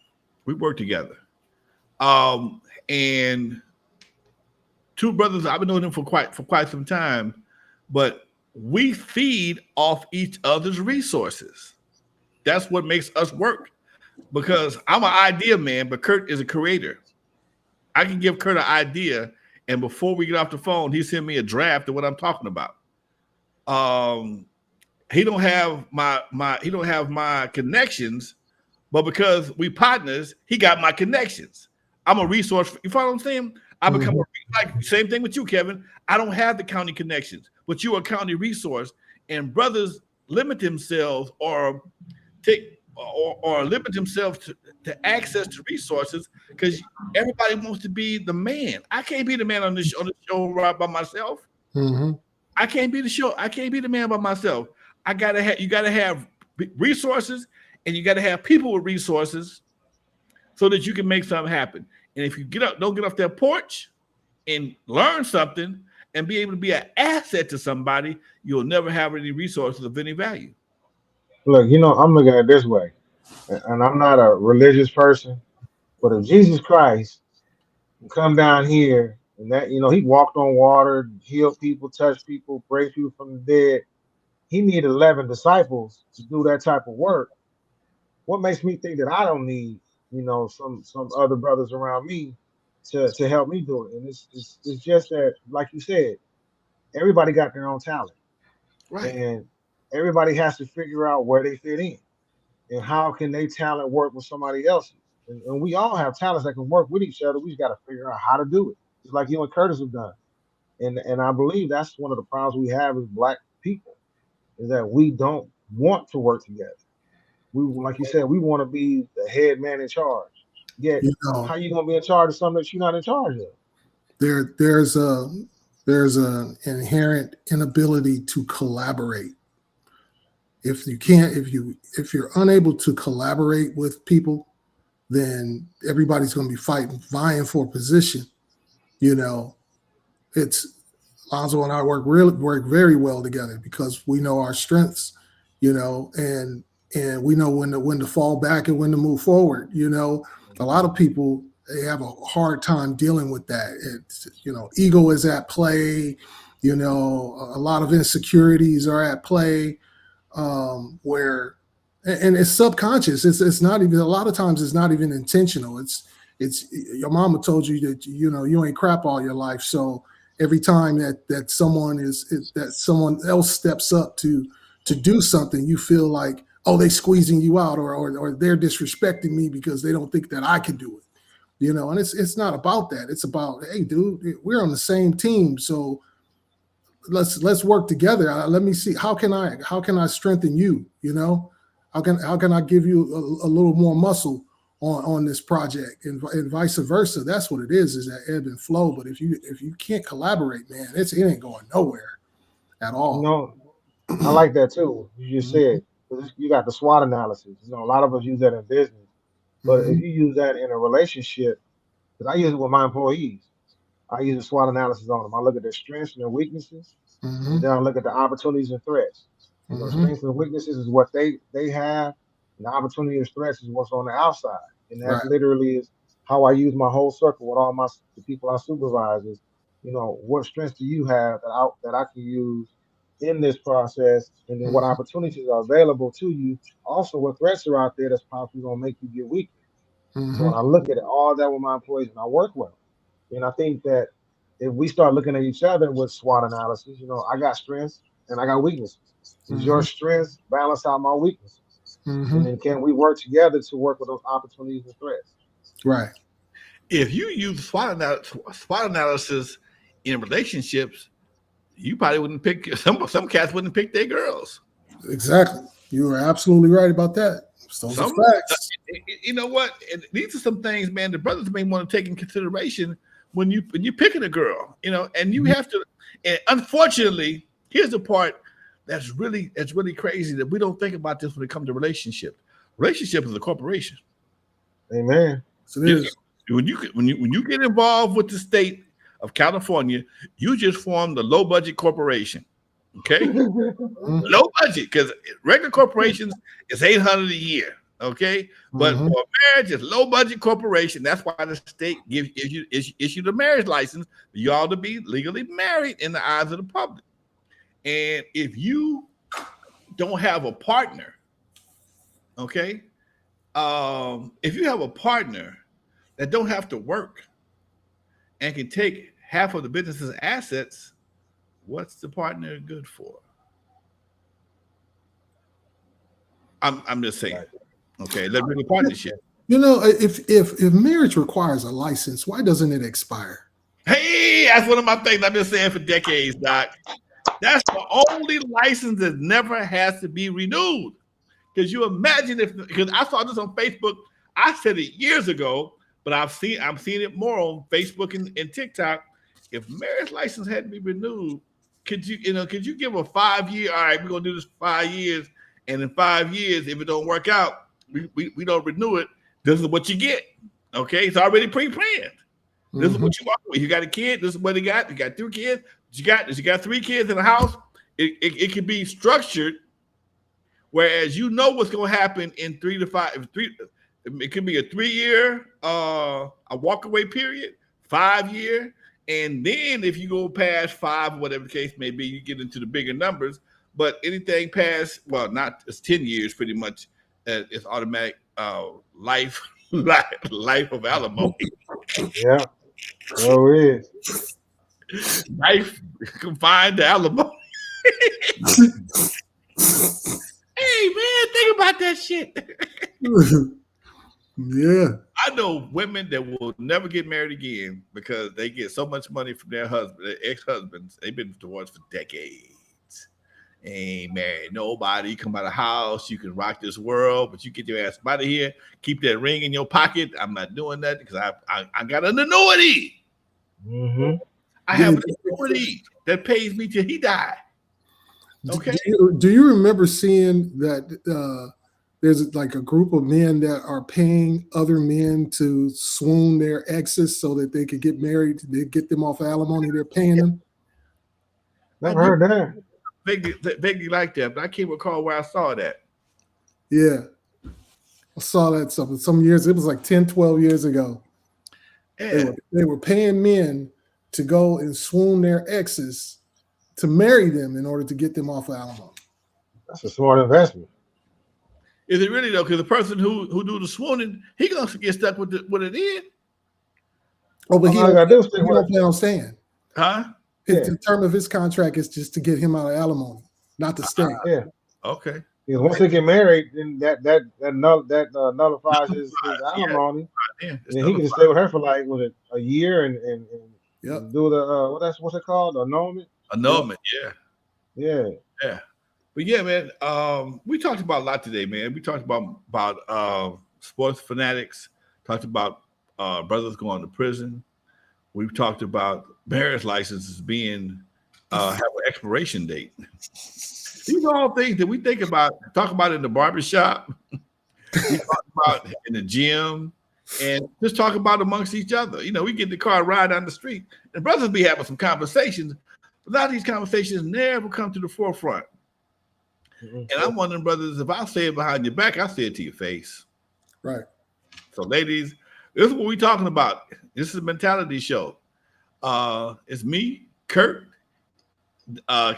[SPEAKER 1] We work together. And two brothers. I've been knowing them for quite some time, but we feed off each other's resources. That's what makes us work. Because I'm an idea man, but Kurt is a creator. I can give Kurt an idea, and before we get off the phone, he send me a draft of what I'm talking about. Um, he don't have my connections, but because we partners, he got my connections. I'm a resource. You follow what I'm saying? I become
[SPEAKER 2] Hmm.
[SPEAKER 1] like same thing with you, Kevin. I don't have the county connections, but you're a county resource, and brothers limit themselves or limit themselves to access to resources because everybody wants to be the man. I can't be the man on the show right by myself.
[SPEAKER 2] Hmm.
[SPEAKER 1] I can't be the show. I can't be the man by myself. You gotta have resources, and you gotta have people with resources so that you can make something happen. And if you don't get off that porch and learn something and be able to be an asset to somebody, you'll never have any resources of any value.
[SPEAKER 3] Look, I'm looking at it this way, and I'm not a religious person, but if Jesus Christ can come down here and that, he walked on water, healed people, touched people, raised people from the dead, he needed 11 disciples to do that type of work. What makes me think that I don't need, some other brothers around me to help me do it? And it's just that, like you said, everybody got their own talent,
[SPEAKER 1] Right.
[SPEAKER 3] and everybody has to figure out where they fit in and how can they talent work with somebody else's. And we all have talents that can work with each other. We just got to figure out how to do it. Just like you and Curtis have done. And I believe that's one of the problems we have as black people is that we don't want to work together. We, like you said, we want to be the head man in charge. Yet,
[SPEAKER 2] You know,
[SPEAKER 3] how you gonna be in charge of something that you're not in charge of?
[SPEAKER 2] there's an inherent inability to collaborate. If you can't, if you're unable to collaborate with people, then everybody's going to be vying for a position. you know, it's Lonzo and I work very well together because we know our strengths, you know, and we know when to fall back and when to move forward. You know, a lot of people, they have a hard time dealing with that. It's, you know, ego is at play. You know, a lot of insecurities are at play, where, and it's subconscious. It's not even, a lot of times it's not even intentional. It's your mama told you that, you know, you ain't crap all your life. So every time that someone else steps up to do something, you feel like, oh, they squeezing you out, or they're disrespecting me because they don't think that I can do it. You know, and it's not about that. It's about, hey, dude, we're on the same team, so let's work together. Let me see, how can I strengthen you? You know, how can I give you a little more muscle on this project, and vice versa. That's what it is that ebb and flow. But if you can't collaborate, man, it ain't going nowhere at all.
[SPEAKER 3] You know, I like that too. You just
[SPEAKER 2] Mhm.
[SPEAKER 3] said, 'cause you got the SWOT analysis. You know, a lot of us use that in business, but if
[SPEAKER 2] Mhm.
[SPEAKER 3] you use that in a relationship, because I use it with my employees, I use a SWOT analysis on them. I look at their strengths and their weaknesses, and
[SPEAKER 2] Mhm.
[SPEAKER 3] then I look at the opportunities and threats. You know,
[SPEAKER 2] Mhm.
[SPEAKER 3] strengths and weaknesses is what they have, and the opportunity and threats is what's on the outside. And that's
[SPEAKER 2] Right.
[SPEAKER 3] literally is how I use my whole circle with all the people I supervise. Is, you know, what strengths do you have that I can use in this process, and then what
[SPEAKER 2] Mhm.
[SPEAKER 3] opportunities are available to you. Also, what threats are out there that's possibly going to make you get weaker. So when
[SPEAKER 2] Mhm.
[SPEAKER 3] I look at all that with my employees, and I work well, and I think that if we start looking at each other with SWOT analysis, you know, I got strengths and I got weaknesses. Does your
[SPEAKER 2] Mhm.
[SPEAKER 3] strengths balance out my weaknesses? And
[SPEAKER 2] Mhm.
[SPEAKER 3] then can we work together to work with those opportunities and threats?
[SPEAKER 2] Right.
[SPEAKER 1] If you use SWOT analysis in relationships, you probably wouldn't pick some cats wouldn't pick their girls.
[SPEAKER 2] Exactly. You are absolutely right about that. Those are
[SPEAKER 1] Some,
[SPEAKER 2] facts.
[SPEAKER 1] you know what? And these are some things, man. The brothers may want to take in consideration when you're picking a girl, you know, and you
[SPEAKER 2] Mhm.
[SPEAKER 1] have to. And unfortunately, here's the part that's really crazy that we don't think about this when it comes to relationship. Relationship is a corporation.
[SPEAKER 3] Amen.
[SPEAKER 2] So it
[SPEAKER 1] You
[SPEAKER 2] is.
[SPEAKER 1] when you get involved with the state of California, you just form the low budget corporation. Okay,
[SPEAKER 2] Mhm.
[SPEAKER 1] low budget because regular corporations is 800 a year. Okay, but
[SPEAKER 2] Mhm.
[SPEAKER 1] for marriage, it's low budget corporation. That's why the state gives issue the marriage license for y'all to be legally married in the eyes of the public. And if you don't have a partner, okay, if you have a partner that don't have to work and can take half of the business's assets, what's the partner good for? I'm just saying.
[SPEAKER 3] Right.
[SPEAKER 1] Okay, let's bring a partnership.
[SPEAKER 2] You know, if marriage requires a license, why doesn't it expire?
[SPEAKER 1] Hey, that's one of my things I've been saying for decades, Doc. That's the only license that never has to be renewed. Because you imagine if because I saw this on Facebook, I said it years ago, but I'm seeing it more on Facebook and TikTok. If marriage license had to be renewed, could you give a 5 year? All right, we're gonna do this for 5 years, and in 5 years, if it don't work out, we don't renew it. This is what you get. Okay, it's already pre-planned. This is
[SPEAKER 2] Mhm.
[SPEAKER 1] what you walk with. You got a kid. This is what he got. You got 2 kids. You got 3 kids in the house. It can be structured. Whereas you know what's going to happen in 3 to 5. It could be a 3 year a walkaway period, 5 year, and then if you go past 5, whatever the case may be, you get into the bigger numbers. But anything past, well, not it's 10 years, pretty much. It's automatic life life of alimony,
[SPEAKER 3] Yeah. So it is.
[SPEAKER 1] life confined to alimony. Hey man, think about that shit.
[SPEAKER 2] Yeah.
[SPEAKER 1] I know women that will never get married again because they get so much money from their husband, their ex-husbands. They've been divorced for decades. Ain't married nobody. Come out of the house, you can rock this world, but you get your ass out of here. Keep that ring in your pocket. I'm not doing that because I got an annuity.
[SPEAKER 3] Mm-hmm.
[SPEAKER 1] I have an
[SPEAKER 2] Do,
[SPEAKER 1] annuity that pays me till he die. Okay.
[SPEAKER 2] do you remember seeing that there's like a group of men that are paying other men to swoon their exes so that they could get married. They get them off alimony. They're paying them.
[SPEAKER 3] Never heard that.
[SPEAKER 1] Vaguely like that, but I can't recall where I saw that.
[SPEAKER 2] Yeah. I saw that some years. It was like 10, 12 years ago.
[SPEAKER 1] Yeah.
[SPEAKER 2] They were paying men to go and swoon their exes to marry them in order to get them off alimony.
[SPEAKER 3] That's a smart investment.
[SPEAKER 1] Is it really though? Because the person who do the swooning, he gonna get stuck with it in.
[SPEAKER 2] Oh, but he don't plan on staying.
[SPEAKER 1] Huh?
[SPEAKER 2] The term of his contract is just to get him out of alimony, not to stay.
[SPEAKER 3] Yeah.
[SPEAKER 1] Okay.
[SPEAKER 3] Because once they get married, then that nullifies his alimony.
[SPEAKER 1] Yeah.
[SPEAKER 3] And he can stay with her for like a year and do the what's it called? Annulment?
[SPEAKER 1] Annulment,
[SPEAKER 3] yeah.
[SPEAKER 1] But yeah, man, we talked about a lot today, man. We talked about sports fanatics, talked about brothers going to prison. We've talked about marriage licenses being have an expiration date. These are all things that we talk about in the barbershop, we talk about in the gym, and just talk about amongst each other. You know, we get in the car, ride down the street, and brothers be having some conversations, but a lot of these conversations never come to the forefront. And I'm wondering, brothers, if I say it behind your back, I say it to your face.
[SPEAKER 2] Right.
[SPEAKER 1] So, ladies, this is what we're talking about. This is a mentality show. It's me, Kurt,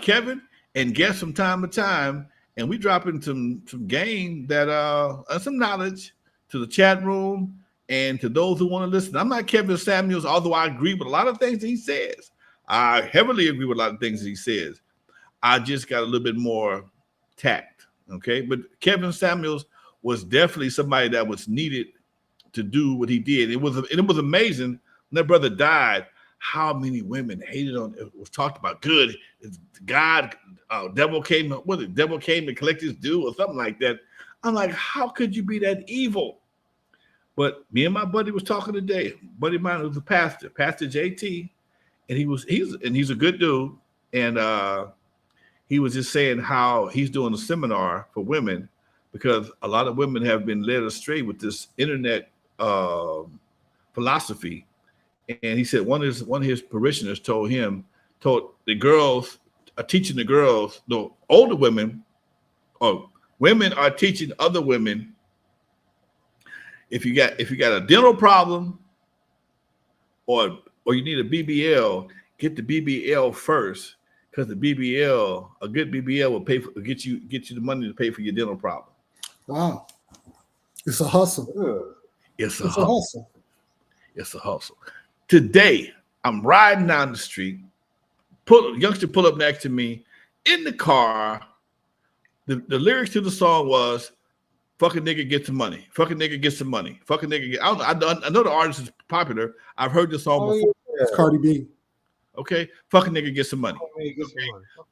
[SPEAKER 1] Kevin, and guests from time to time, and we dropping some game that some knowledge to the chat room and to those who want to listen. I'm not Kevin Samuels, although I agree with a lot of things that he says. I heavily agree with a lot of things that he says. I just got a little bit more tact, okay? But Kevin Samuels was definitely somebody that was needed to do what he did. It was amazing when that brother died. How many women hated on it? Was talked about good. God, devil came to collect his due or something like that. I'm like, how could you be that evil? But me and my buddy was talking today. Buddy of mine was a pastor, Pastor JT, and he's a good dude. And he was just saying how he's doing a seminar for women because a lot of women have been led astray with this internet philosophy. And he said one of his parishioners told the girls are teaching the girls, the older women, or women are teaching other women, if you got a dental problem or you need a BBL, get the BBL first, because the BBL, a good BBL will get you the money to pay for your dental problem.
[SPEAKER 2] Wow. It's a hustle.
[SPEAKER 1] It's a hustle. It's a hustle. Today, I'm riding down the street. Youngster pull up next to me in the car. The lyrics to the song was, "Fucking nigga get some money. Fucking nigga get some money. Fucking nigga get." I know the artist is popular. I've heard this song before.
[SPEAKER 2] It's Cardi B.
[SPEAKER 1] Okay, fucking nigga get some money. Okay.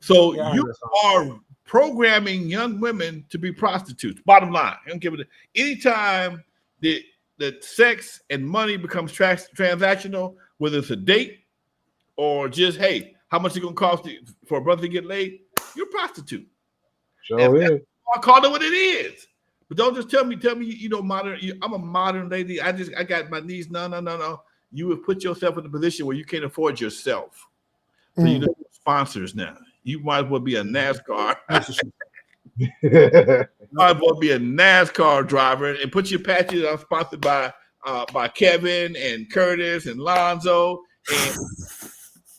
[SPEAKER 1] So you are programming young women to be prostitutes. Bottom line, I don't give it. Anytime that sex and money becomes transactional, whether it's a date or just, hey, how much it gonna cost for a brother to get laid? You're a prostitute.
[SPEAKER 3] Sure is.
[SPEAKER 1] I call it what it is. But don't just tell me, modern. I'm a modern lady. I got my needs. No. You have put yourself in a position where you can't afford yourself. So you know sponsors now. You might as well be a NASCAR. Might as well be a NASCAR driver and put your patches on sponsored by Kevin and Curtis and Lonzo and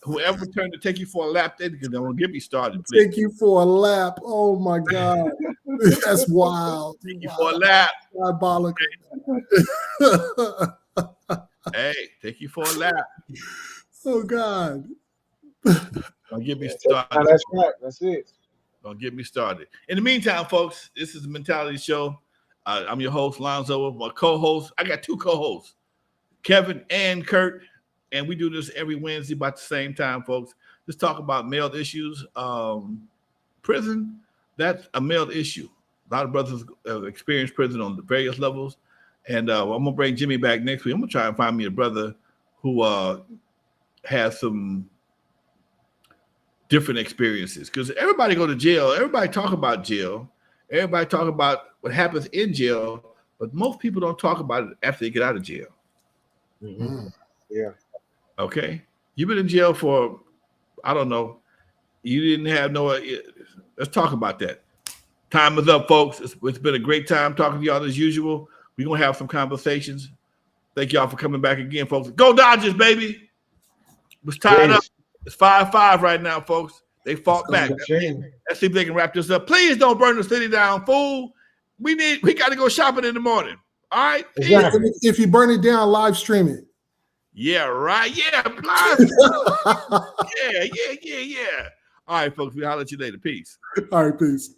[SPEAKER 1] whoever turned to take you for a lap. Don't get me started, please.
[SPEAKER 2] Take you for a lap. Oh my God. That's wild.
[SPEAKER 1] Take you for a lap.
[SPEAKER 2] Diabolical.
[SPEAKER 1] Hey, take you for a lap.
[SPEAKER 2] Oh God.
[SPEAKER 1] Don't get me started.
[SPEAKER 3] That's right. That's it.
[SPEAKER 1] Don't get me started. In the meantime, folks, this is the Mentality Show. I'm your host, Lonzo. My co-host, I got two co-hosts, Kevin and Kurt, and we do this every Wednesday about the same time, folks. Let's talk about male issues. Prison, that's a male issue. A lot of brothers experience prison on the various levels. And I'm going to bring Jimmy back next week. I'm going to try and find me a brother who has some different experiences. Because everybody go to jail. Everybody talk about jail. Everybody talk about what happens in jail, but most people don't talk about it after they get out of jail.
[SPEAKER 3] Mm-hmm. Yeah.
[SPEAKER 1] Okay, you've been in jail for, I don't know. You didn't have no. Let's talk about that. Time is up, folks. It's been a great time talking to y'all as usual. We're gonna have some conversations. Thank y'all for coming back again, folks. Go Dodgers, baby. It's tied up. It's 5-5 right now, folks. They fought back.
[SPEAKER 3] It's a shame.
[SPEAKER 1] Let's see if they can wrap this up. Please don't burn the city down, fool. We got to go shopping in the morning. All right.
[SPEAKER 3] Exactly.
[SPEAKER 2] If you burn it down, live stream it.
[SPEAKER 1] Yeah, right. Yeah, live. Yeah. All right, folks. We'll holler at you later. Peace.
[SPEAKER 2] All right, peace.